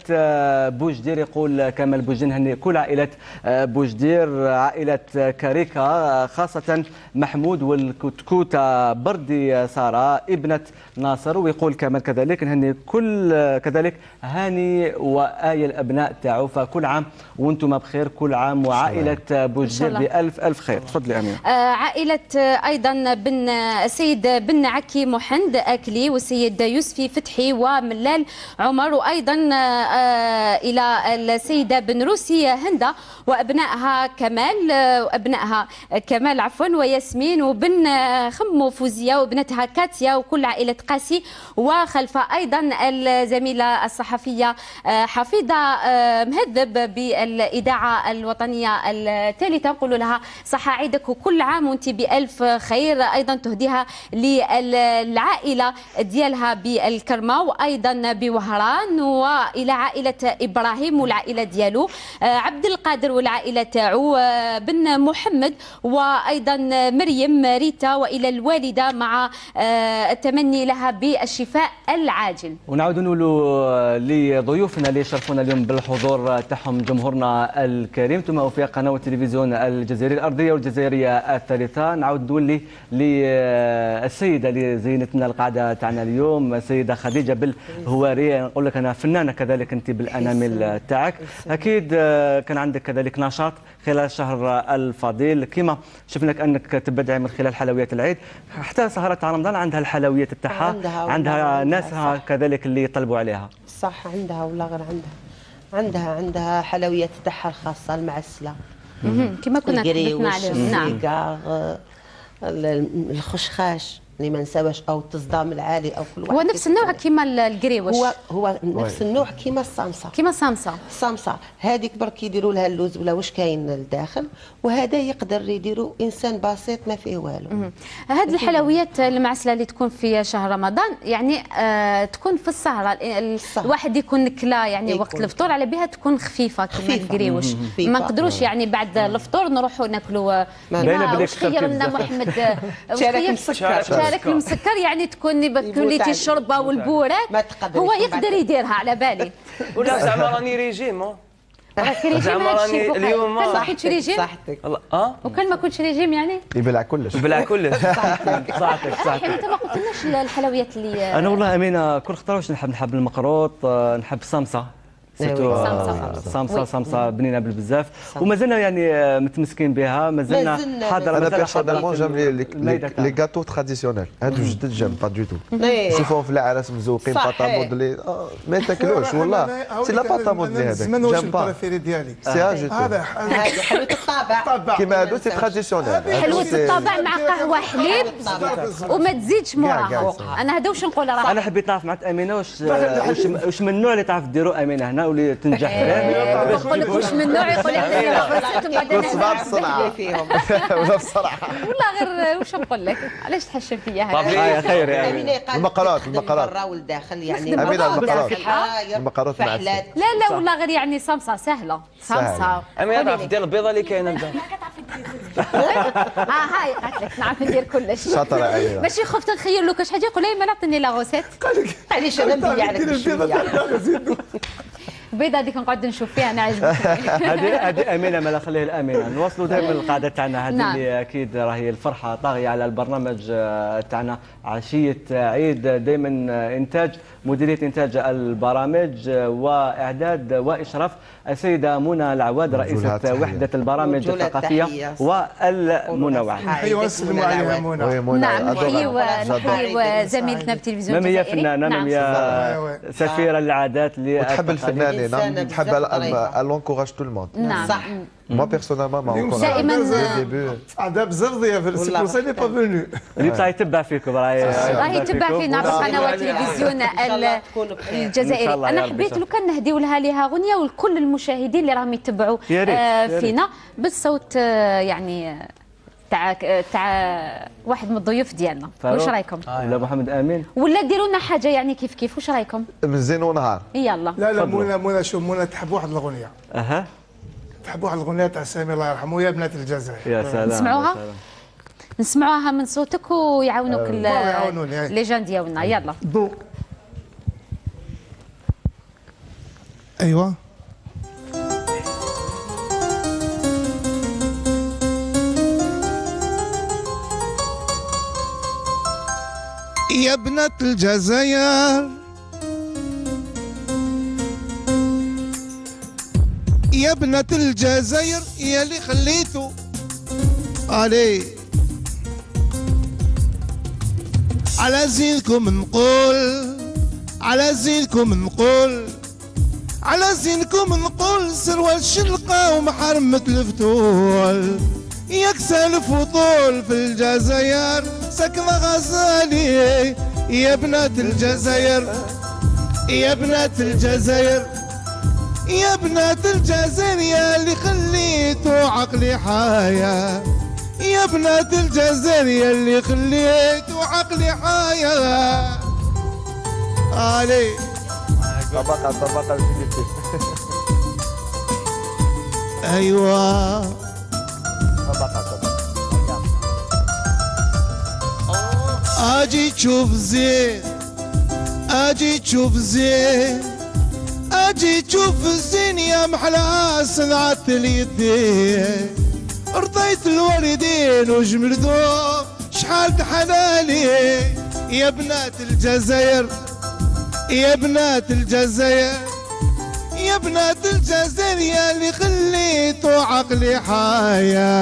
بوجدير يقول كمال بوجدير نهنئ كل عائلة بوجدير، عائلة كاريكا خاصة محمود والكتكوتة بردي سارة ابنة ناصر، ويقول كمال كذلك نهنئ كل كذلك هاني وآية الأبناء تاعو، فكل عام وانتم بخير، كل عام وعائلة بوجدير بألف ألف خير. تفضلي أمينة. عائلة أيضا بن سيد بن عكي محند أكلي والسيد يوسفي فتحي وملال عمر، وأيضا إلى السيدة بن روسي هندة وأبنائها كمال عفوا وياسمين وبن خمو فوزية وابنتها كاتيا، وكل عائلة قاسي وخلفة. أيضا الزميلة الصحفية حفيظة مهذب بالإذاعة الوطنية الثالثة، نقول لها صحة عيدك وكل عام وانت بألف خير. أيضا تهديها للعائلة ديالها بالكرمة وأيضا بوهران، وإلى عائلة إبراهيم والعائلة ديالو، عبد القادر والعائلة تاعو، بن محمد، وأيضا مريم ريتا، وإلى الوالدة مع التمني لها بالشفاء العاجل. ونعود نقولوا لضيوفنا اللي شرفونا اليوم بالحضور تاعهم جمهورنا الكريم، ثم في قناه التلفزيون الجزائري الارضيه والجزائريه الثالثه. نعود نقول للسيده اللي زينت لنا القعده تاعنا اليوم، السيده خديجه بالهواريه، نقول لك انا فنانه كذلك انت بالانامل تاعك، اكيد كان عندك كذلك نشاط خلال الشهر الفضيل، كما شفناك انك تبدعي من خلال حلويات العيد، حتى سهره رمضان عندها الحلويات تاعها، عندها ناسها كذلك اللي يطلبوا عليها. صح، عندها ولا غير عندها حلويات تاعها الخاصه المعسله كما كنا تحدثنا عليهم. نعم. الخشخاش اللي ما نساوش، او التصدام العالي، او كل واحد هو نفس النوع كيما القريوش. هو نفس النوع كيما الصامصه. هذيك برك يديروا لها اللوز ولا واش كاين لداخل، وهذا يقدر يديروا انسان بسيط ما فيه والو. هذه الحلويات المعسله اللي تكون في شهر رمضان يعني تكون في السهره، الواحد يكون كلا يعني وقت الفطور على بها تكون خفيفه كيما القريوش، ما نقدروش يعني بعد الفطور نروحوا ناكلوا. واش خير لنا محمد؟ شارك المسكر يعني تكون كليتي الشوربه والبوراك، هو يقدر يديرها على بالي. ولا زعما راني ريجيم زعما راني اليوم ما كنتش ريجيم. صحتك وكان ما كنتش ريجيم يعني يبلع كلش صحتك. يعني انت ما قلتلناش الحلويات اللي انا والله امينه كل خطره واش نحب المقروط، نحب الصمصه، صمصه بنينه بزاف، ومازلنا يعني متمسكين بها، مازلنا حاضر. انا بيرسونيلمون جام لي غاتو تراديسيونيل، هادو جدد جام با دو تو، نشوفوهم في العراس مزوقين باطا مودلي ما تاكلوش والله، سي لا باطا مودلي هذاك جام با البريفيري ديالي هذا حلوه الطابع كيما هادو سي تراديسيونيل، حلوه الطابع مع قهوه حليب وما تزيدش موراها. انا هذا واش نقول راه انا حبيت نعرف مع امينه واش من النوع اللي تعرف ديروا امينه هنا واللي تنجح يقول لك واش من نوع، يقول لك صباط الصنعه فيهم ولا بصراحه والله غير واش نقول لك، علاش تحشم فيا هذا خير يعني المقرات برا والداخل يعني المقرات مع لا والله غير يعني صمصه سهله صمصه. امين تعرف دير البيضه اللي كاينه لدار. هاي قالت لك نعرف ندير كلش. شاطره ايوه، ماشي خفت نخير له كاش حاجه، يقول لي ما نعطيني لا غوسيت. علاش انا نبيع لك شويه. البيضه هذيك نقعد نشوف فيها انا عجبتني. هذه امينه، ما لا خليه الامينه. نواصلوا دائما القاعده تاعنا هذه نعم. اللي اكيد راهي الفرحه طاغيه على البرنامج تاعنا عشيه عيد. دائما انتاج مديريه انتاج البرامج واعداد واشراف السيده منى العواد رئيسه وحده البرامج الثقافيه والمنوعه. نحيي ونسلموا عليها منى. نعم نحيي زميلتنا بالتلفزيون ميم هي الجزائري. فنانه، نعم. ميم هي سفيره للعادات وتحب الفنانين، تحب لونكوراج تو الموند. نعم صح. Moi personnellement, دائما عندها بزاف ضياف سي بور سا ني با فونو. اللي بصح يتبع فيكم راهي يتبع فينا في قنوات التلفزيون الجزائري. انا حبيت لو كان نهديو لها غنيه ولكل المشاهدين اللي راهم يتبعوا فينا بالصوت يعني تاع واحد من الضيوف ديالنا. واش رايكم؟ ولا محمد امين ولا ديروا لنا حاجه يعني كيف واش رايكم؟ من زين ونهار. يلا. لا منى شوف منى تحب واحد الاغنيه. تحب واحد الاغنيه تاع سامي الله يرحمه، يا بنات الجزائر. يا سلام. نسمعوها من صوتك ويعاونوك لي جان ديالنا. يلا ضو. ايوا يا بنات الجزائر، يا بنات الجزائر يا اللي خليتو علي على زينكم نقول، على زينكم نقول، على زينكم نقول سروال شلقة ومحرمة الفتول. ياك سالف وطول في الجزائر سكنة غزالي. يا بنات الجزائر، يا بنات الجزائر، يا بنات الجزائر يا اللي خليتو عقلي حايا. يا بنات الجزائر يا اللي خليتو عقلي حايا. علي طبقة ايوه اجي تشوف زين، اجي تشوف زين، اجي تشوف الزين يا محلى صنعة اليدين. رضيت الوالدين وجمردوهم شحال حلالي. يا بنات الجزائر، يا بنات الجزائر، يا بنات الجزائر يا اللي خليتو عقلي حايا.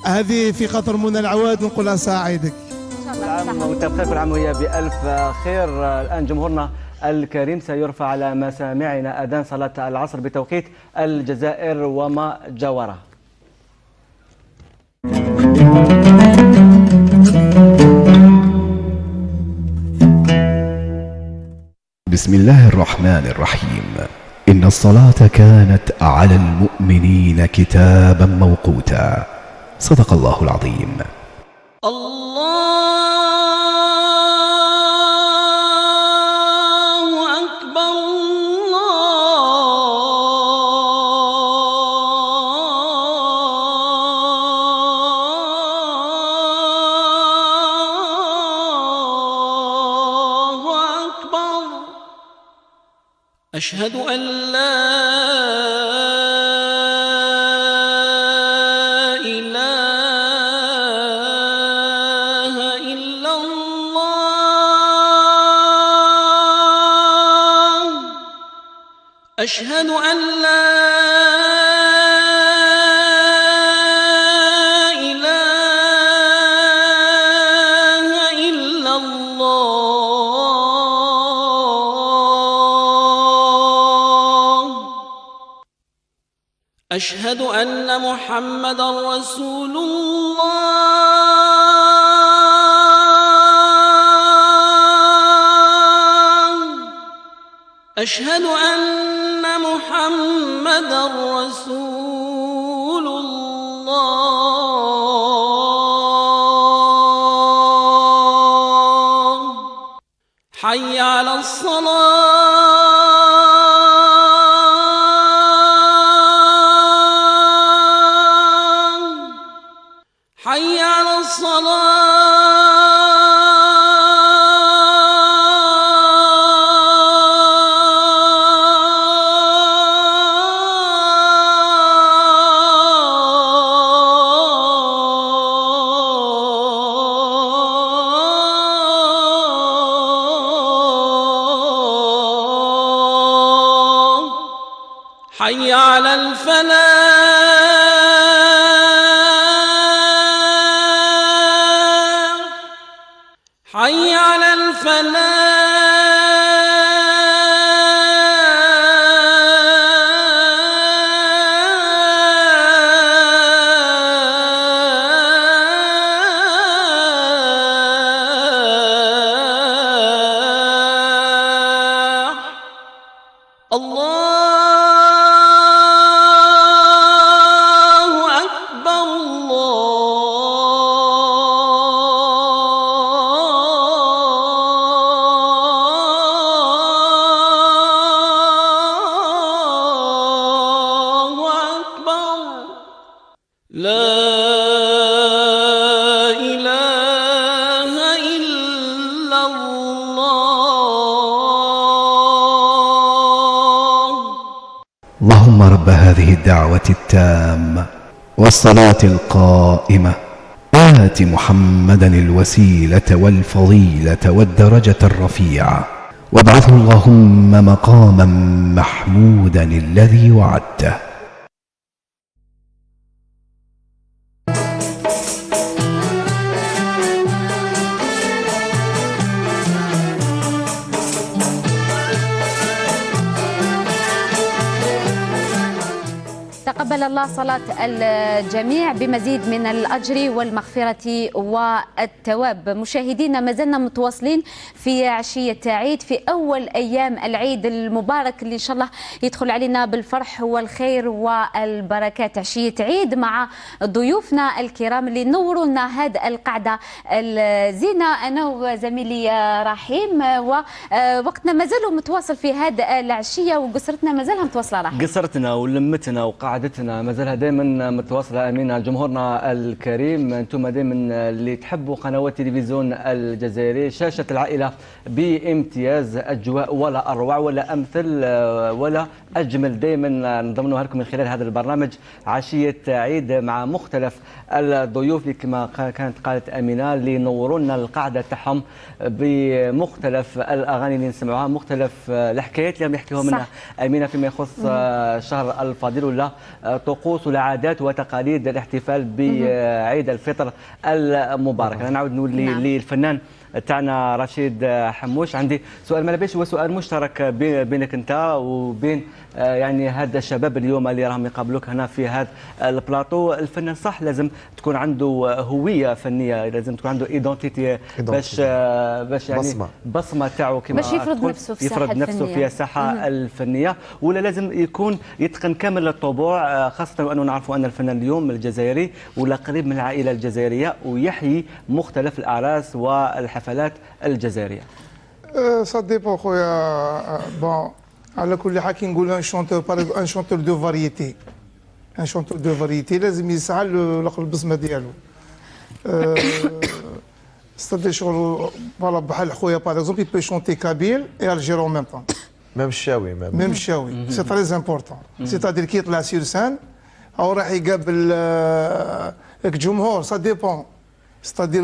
هذه في خاطر منى العواد نقولها ساعدك. عام وانت بخير، كل عام وهي بألف خير. الآن جمهورنا الكريم سيرفع على مسامعنا أذان صلاة العصر بتوقيت الجزائر وما جاورها. بسم الله الرحمن الرحيم. إن الصلاة كانت على المؤمنين كتابا موقوتا. صدق الله العظيم. أشهد أن لا إله إلا الله. أشهد أن لا أشهد أن محمدًا رسول الله. أشهد أن محمدًا رسول الله. حي على الصلاة. حي على الصلاة. حي على الفلاح حي على الفلاح الله أكبر الله أكبر لا إله إلا الله. اللهم رب هذه الدعوة التامة والصلاة القائمة آت محمدا الوسيلة والفضيلة والدرجة الرفيعة وابعثه اللهم مقاما محمودا الذي وعدته. تقبل الله صلاة الجميع بمزيد من الأجر والمغفرة والثواب. مشاهدينا ما زلنا متواصلين في عشية عيد، في أول أيام العيد المبارك اللي إن شاء الله يدخل علينا بالفرح والخير والبركات. عشية عيد مع ضيوفنا الكرام اللي نوروا لنا هذه القعدة الزينة، أنا وزميلي رحيم، ووقتنا ما زالوا متواصل في هذه العشية وقصرتنا ما زالها متواصلة. رحيم، قصرتنا ولمتنا وقعدتنا ما زالها دائما متواصله. امين جمهورنا الكريم، انتم دائما اللي تحبوا قنوات التلفزيون الجزائري، شاشه العائله بامتياز، اجواء ولا اروع ولا امثل ولا اجمل دائما نضمنوها لكم من خلال هذا البرنامج عشيه عيد مع مختلف الضيوف اللي كما كانت قالت امينه اللي ينوروا لنا القعده تاعهم بمختلف الاغاني اللي نسمعوها، مختلف الحكايات اللي يحكيوها لنا امينه فيما يخص شهر الفضيل ولا طقوس والعادات وتقاليد الاحتفال بعيد الفطر المبارك. انا نعاود نقول للفنان تاعنا رشيد حموش، عندي سؤال ما لباش، هو سؤال مشترك بينك انت وبين يعني هذا الشباب اليوم اللي راهم يقابلوك هنا في هذا البلاطو. الفنان صح لازم تكون عنده هويه فنيه، لازم تكون عنده ايدونتيتي باش يعني بصمه تاعو كما باش يفرض نفسه في يفرض نفسه في الساحه الفنيه، ولا لازم يكون يتقن كامل الطبوع، خاصه وانه نعرفوا ان الفنان اليوم الجزائري ولا قريب من العائله الجزائريه ويحيي مختلف الاعراس والحفلات الجزائريه. سا ديبون خويا. بون على كل حال كي نقول ان شونتور دو فاريتي، ان شونتور دو فاريتي لازم يسعى البصمه ديالو. ستادي شغل فوالا بحال خويا باغ اكزومبل يبي شونتي كابيل اي الجيري اون ميم طون، ميم الشاوي ميم الشاوي سي تري امبورطون. سيتادير كي يطلع سير سان او راح يقابل الجمهور، سا ديبون ستادير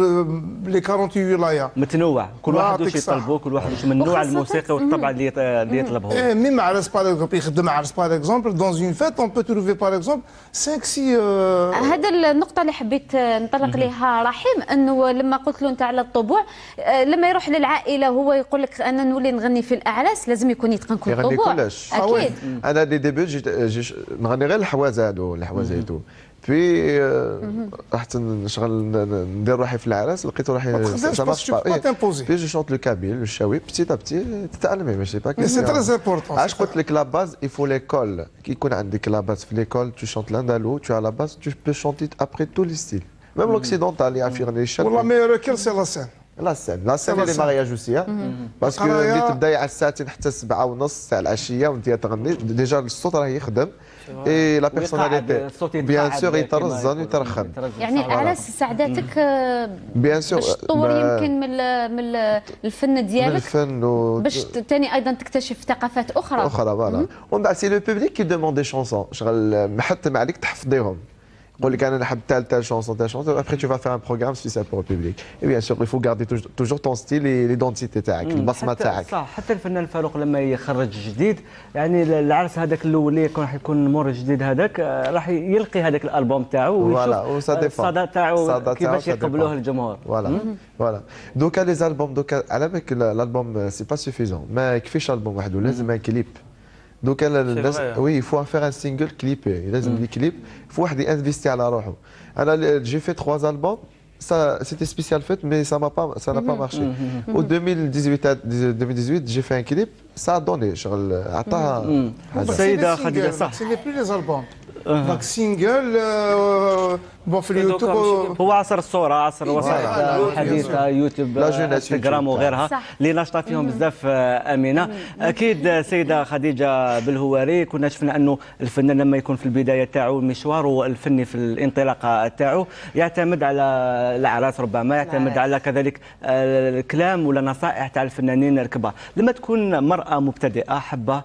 لي 48 ولايه متنوع، كل واحد واش يطلبوا، كل واحد واش من نوع الموسيقى والطبع اللي يطلبه. ميم عرس باغ اكزومبل يخدم عرس باغ اكزومبل دون اون فيت اون بو تروفي باغ اكزومبل 5 6. هذا النقطه اللي حبيت نطلق لها رحيم، انه لما قلت له انت على الطبوع، لما يروح للعائله هو يقول لك انا نولي نغني في الاعراس، لازم يكون يتقن كل الطبوع. يغني كلش اكيد. انا دي ديبي نغني غير الحوازه هذو الحوازيتو، في رحت نشغل ندير روحي في العراس لقيت روحي في جو شونت لو كابيل لو شاوي بتي تابتي تتعلمي ماشي با سي تري امبورطون. علاش قلت لك لا باز يفو ليكول، كي يكون عندك لا باز في ليكول تو شونت لاندالو تو لا باز تو بو شونتي ابري تو لي ستيل ميم لوكسيدونتال اللي يعرف يغني الشاب. والله ميور كير سي لا سين، لا سين اللي مارياج اوسي، باسكو اللي تبداي على الساعتين حتى 7:30 تاع العشيه وانت تغني ديجا الصوت راه يخدم اي لا بيرسوناليتي بيان سور يترزن ويترخم. يعني الاعراس ساعدتك بيان سور باش تطور يمكن من الفن ديالك، من الفن باش ثاني ايضا تكتشف ثقافات اخرى فوالا. ومن بعد سي لو بوبليك كي دوموند دي شونسون، شغل محتم عليك تحفظيهم. يقول لك انا نحب تال شونسون ابخي تو فا فير ان بروغرام سبيسيال بور البوبليك اي بيان سور يفو غاردي توجور طون ستيل ليدونتيتي تاعك البصمه تاعك. صح، حتى الفنان فاروق لما يخرج جديد يعني العرس هذاك الاول اللي راح يكون مور جديد هذاك راح يلقي هذاك الالبوم تاعو ويشوف الصدى تاعو كيفاش يقبلوه الجمهور. فوالا دوكا لي زالبوم دوكا على بالك الالبوم سي با سوفيزون ما يكفيش البوم وحده لازم ان كليب. دوكا الناس وي يفو فيغ ان سينجل كليب لازم لي كليب يفو واحد ينفيستي على روحه. انا جي في 3 البوم ça c'était spécial fête mais ça n'a pas marché. Au 2018 j'ai fait un clip ça a donné شغل عطاها السيده خديجه صح. سي لي بلي لي زالبوم دونك سينجل بون في اليوتيوب هو عصر الصوره، عصر الوسائل الحديثه يوتيوب انستغرام وغيرها اللي ناشطه فيهم بزاف امينه. اكيد سيده خديجه بالهواري كنا شفنا انه الفنان لما يكون في البدايه تاعو مشواره الفني في الانطلاقه تاعو يعتمد على الاعراس، ربما يعتمد على كذلك الكلام ولا نصائح تاع الفنانين الكبار. لما تكون مراه مبتدئه حابه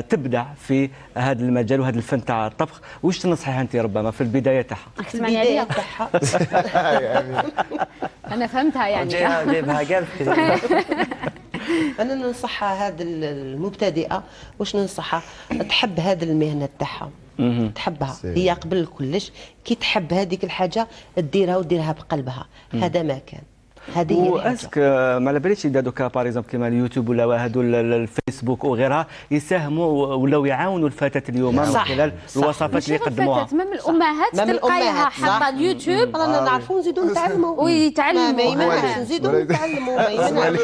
تبدع في هذا المجال وهذا الفن تاع الطبخ، واش تنصحيها انت ربما في البدايه تاعها؟ البداية تاعها انا فهمتها يعني جايبها قال انا ننصحها هذه المبتدئه واش ننصحها تحب هذه المهنه تاعها تحبها هي قبل كلش كي تحب هذيك الحاجه ديرها وديرها بقلبها هذا ما كان هذه هي واسك ما على باليش اذا دوكا باغ اكزومبل كيما اليوتيوب ولا هادو الفيسبوك وغيرها يساهموا ولاو يعاونوا الفتاه اليوم من خلال الوصفات اللي يقدموها. مام الامهات تلقايها حاطه اليوتيوب رانا نعرفوا نزيدوا نتعلموا ويتعلموا ما يمنعش نزيدوا نتعلموا ما يمنعش.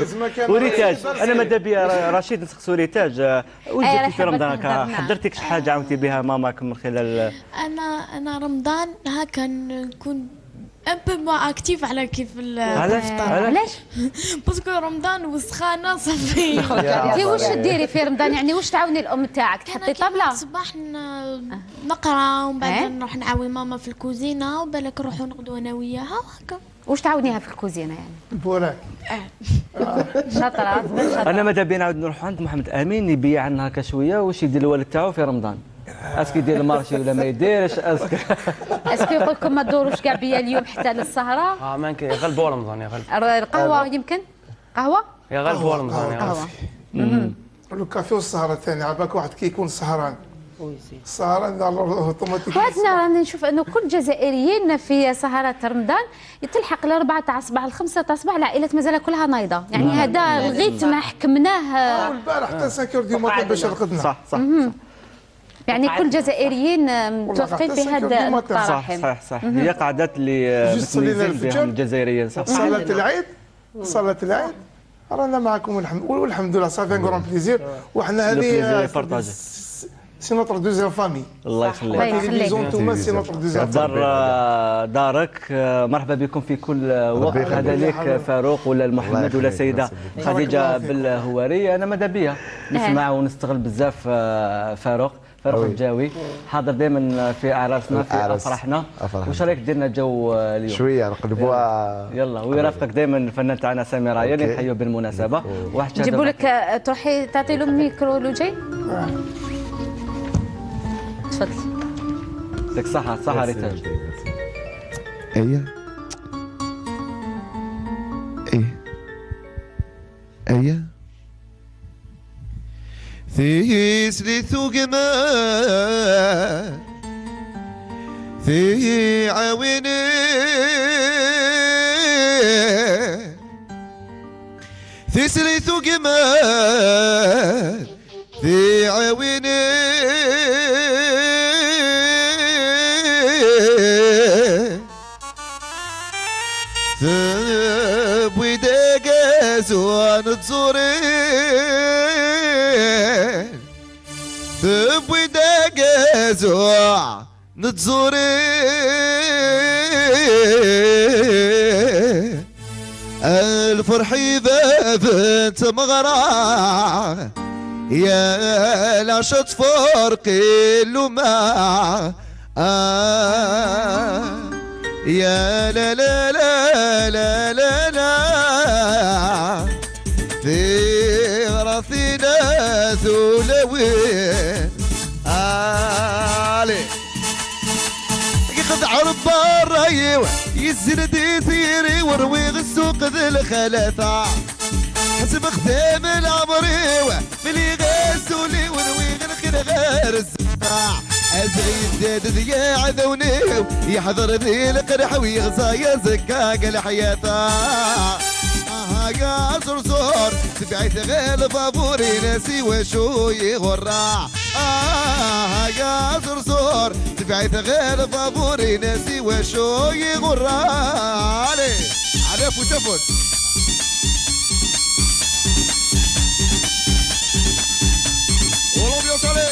وريتاج انا ماذا بيا رشيد نسقسوا ريتاج وجدتي في رمضان حضرتي شي حاجه عاونتي بها ماماك من خلال انا رمضان هكا نكون ان بو مو اكتيف على كيف علاش؟ باسكو رمضان وسخانه صافي. انت واش ديري في رمضان يعني واش تعاوني الام تاعك تحطي طابله؟ الصباح نقرا ومن بعد نروح نعاون ماما في الكوزينه وبالك نروحوا نغدوا انا وياها وهكا. واش تعاونيها في الكوزينه يعني؟ بوراك شاطره. انا ماذا بينا نعاود نروح عند محمد امين يبيع عنا هكا شويه واش يدير الوالد تاعو في رمضان؟ اسكو يدير المارشي ولا ما يديرش؟ اسكو يقول لكم ما تدوروش كاع بيا اليوم حتى للسهره؟ ما يغلبوا رمضان يغلب القهوه يمكن قهوه يغلبوا رمضان قهوه الكافي والسهره الثانيه على بالك واحد كي يكون سهران السهران اوتوماتيك. حنا راني نشوف انه كل الجزائريين في سهرات رمضان تلحق ل4 تاع الصباح ل5 تاع الصباح العائلات مازال كلها نايضه يعني هذا الغيتم حكمناه البارح حتى 5 دي موطن باش رقدنا. صح يعني كل الجزائريين متوافقين في هذا الطرح. صح هي قعدات اللي متميزين بهم الجزائريين. صح صلاة العيد رانا معكم والحمد لله صافي ان كرون بليزير وحنا هذه سي نوتر دوزيام فامي. الله يخليك. التلفزيون انتوما سي نوتر دوزيام دارك. مرحبا بكم في كل وقت. هذا لك فاروق ولا محمد ولا سيده خديجه بالهواري. انا ماذا بيا نسمع ونستغل بزاف فاروق الجاوي حاضر دائما في اعراسنا في افراحنا. واش رايك ديرنا جو اليوم شويه نقلبوها؟ يلا ويرافقك دائما الفنان تاعنا سامي رايه اللي نحيوه بالمناسبه. واحد نجيبوا لك تروحي تعطي له الميكرو لوجي. تفضل. يعطيك صحه ريتاج. ايه ثيسلي ثوقما ثي عاوني ثيسلي ثوقما ثي عاوني ثبوي دقازوان تزوري ثبوي دقازوع نتزوري الفرح إذا بنت مغرى يا لا شط فرقي اللمع يا لا لا لا لا لا لا في غرثنا ثولوين علي ياخذ عرب الراي يزرد يثيري ورويغ السوق ذي الخلاثة حسب ختام العمري ملي غاسولي ونويغ الخير غير الزرع ازغي داد ذي عذوني يحضر ذي القرح ويغزى يا زكاك الحياة يا صرصور تبعت غير فابوري ناسي وشو يغرع يا صرصور تبعت غير فابوري ناسي وشو يغرع علي فوتفوت والله بيوصلي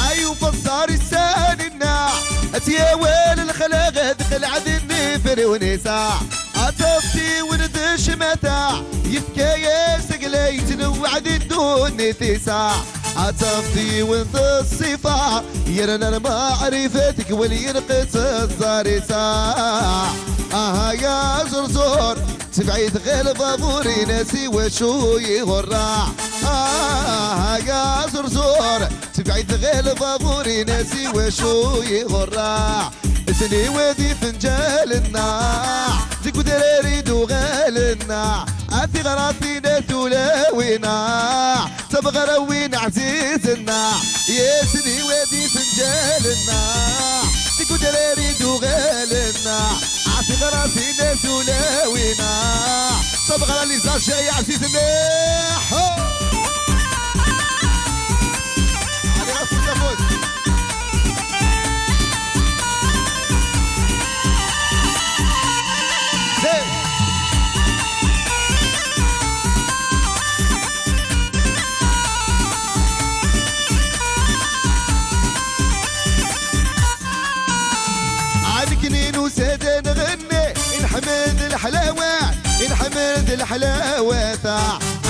ايو فصار السان الناع اتيا ويل الخلاق دخل عدني فري ونساع عطفتي وندش متاع يبكى يا سقلي تنوع الدون تساع عطفتي وانت الصفاع يرنا معرفتك واللي ينقص الزار ساع يا زرزور تبعيد غير بابوري ناسي وشو يغرع يا زرزور تبعيد غير بابوري ناسي وشو يغرع اسني ودي فنجال الناع زيكو دراري دو غال الناع عافي غراتي نتولاوينا تبغى روين عزيز الناع يا سني ودي فنجال الناع زيكو دراري دو غال الناع عافي غراتي نتولاوينا تبغى اللي صار شي عزيز الناع وسادة نغني نحمد الحلاوة نحمد الحلاوة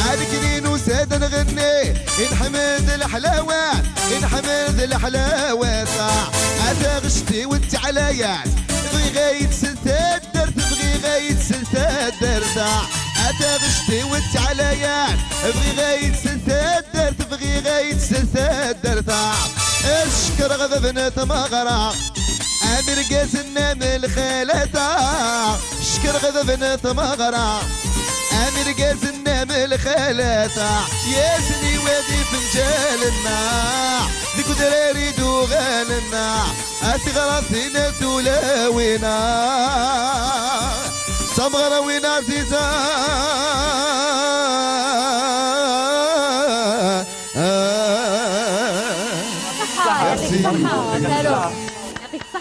عاد كنين وسادة نغني نحمد الحلاوة نحمد الحلاوة عاد غشتي وانت عليات تبغي غاية سلسات درت تبغي غاية سلسات درت عاد غشتي وانت عليات تبغي غاية سلسات درت تبغي غاية سلسات درت اشكر غذا بنات مغرى امير قاسنا من الخالة شكر غذبنا تمغرى امير قاسنا من الخالة يا سني وادي فنجال الناع ديكو دراري دوغال الناع اتغراتينا تولاوينا تمغرى وين عزيزة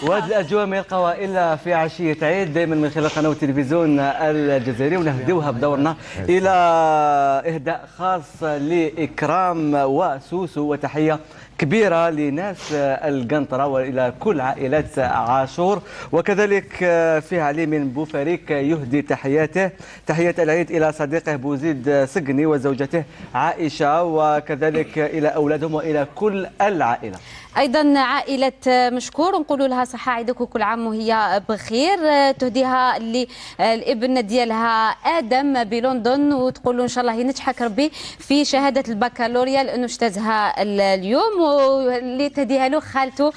وهذه الأجواء ما يلقاوها إلا في عشية عيد دائما من خلال قناة التلفزيون الجزائري، ونهدوها بدورنا إلى إهداء خاص لإكرام وسوسو وتحية كبيرة لناس القنطرة وإلى كل عائلات عاشور. وكذلك فيه علي من بوفريك يهدي تحية العيد إلى صديقه بوزيد سقني وزوجته عائشة، وكذلك إلى أولادهم وإلى كل العائلة. ايضا عائله مشكور نقولوا لها صحه عيدك وكل عام وهي بخير، تهديها للابن ديالها ادم بلندن وتقول له ان شاء الله ينجحك ربي في شهاده البكالوريا لانه اجتازها اليوم، واللي تهديها له خالته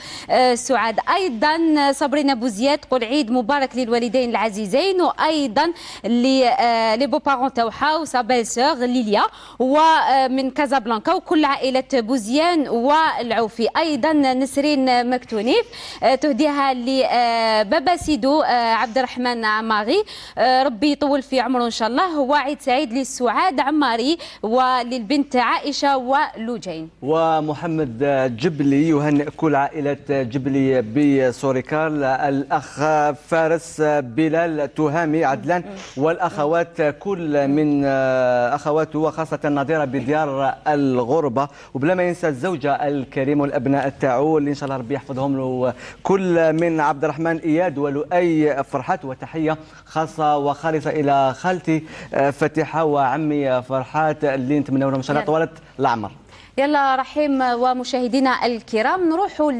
سعاد. ايضا صابرين بوزياد تقول عيد مبارك للوالدين العزيزين، وايضا لي بو بارون تاعها وسابيل سور ليليا ومن كازابلانكا وكل عائله بوزيان والعوفي. ايضا نسرين مكتونيف تهديها لبابا سيدو عبد الرحمن عماري ربي يطول في عمره ان شاء الله، وعيد سعيد للسعاد عماري وللبنت عائشه ولوجين. ومحمد جبلي يهنئ كل عائله جبلي بسوريكال، الاخ فارس بلال تهامي عدلان والاخوات كل من اخواته وخاصه النظيره بديار الغربه، وبلا ما ينسى الزوجه الكريمه والابناء تاعو اللي ان شاء الله ربي يحفظهم له كل من عبد الرحمن اياد ولؤي فرحات. وتحيه خاصه وخالصه الى خالتي فتيحه وعمي فرحات اللي نتمنوا لهم ان شاء الله طوال العمر. يلا رحيم ومشاهدينا الكرام نروحوا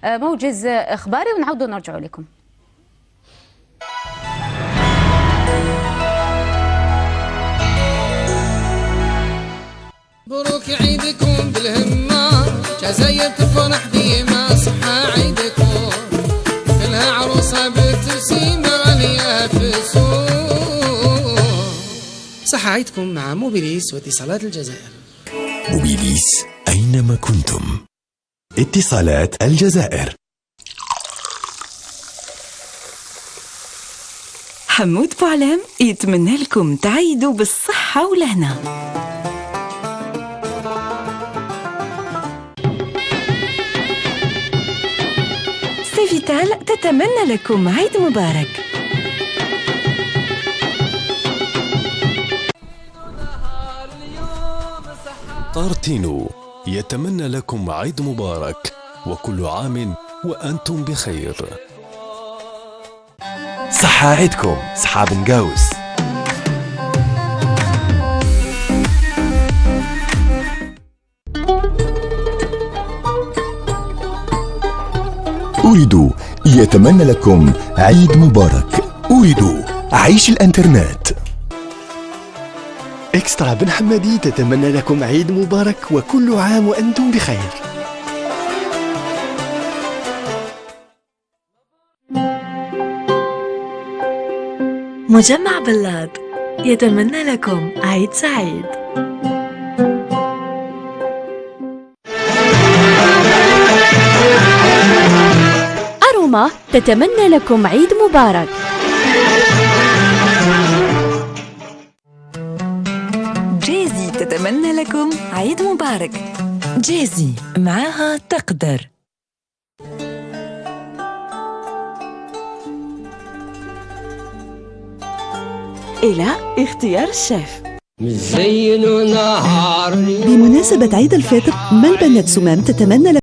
لموجز اخباري ونعاودوا نرجعوا لكم. مبروك عيدكم بالهمه عزايا تفرح ديما صحة عيدكم كلها عروسة بتبسيمة غالية في السوق. صحة عيدكم مع موبيليس واتصالات الجزائر. موبيليس أينما كنتم. اتصالات الجزائر. حمود بوعلام يتمنى لكم تعيدوا بالصحة والهنا. سيفيتال تتمنى لكم عيد مبارك. طارتينو يتمنى لكم عيد مبارك وكل عام وأنتم بخير. صحة عيدكم صحاب نقاوس. أريد يتمنى لكم عيد مبارك. أريد عيش الانترنت. إكسترا بن حمادي تتمنى لكم عيد مبارك وكل عام وأنتم بخير. مجمع بلاد يتمنى لكم عيد سعيد. أروما تتمنى لكم عيد مبارك. جيزي تتمنى لكم عيد مبارك. جيزي معاها تقدر. إلى اختيار الشيف. مزين نهار بمناسبة عيد الفطر ملبنة سمام تتمنى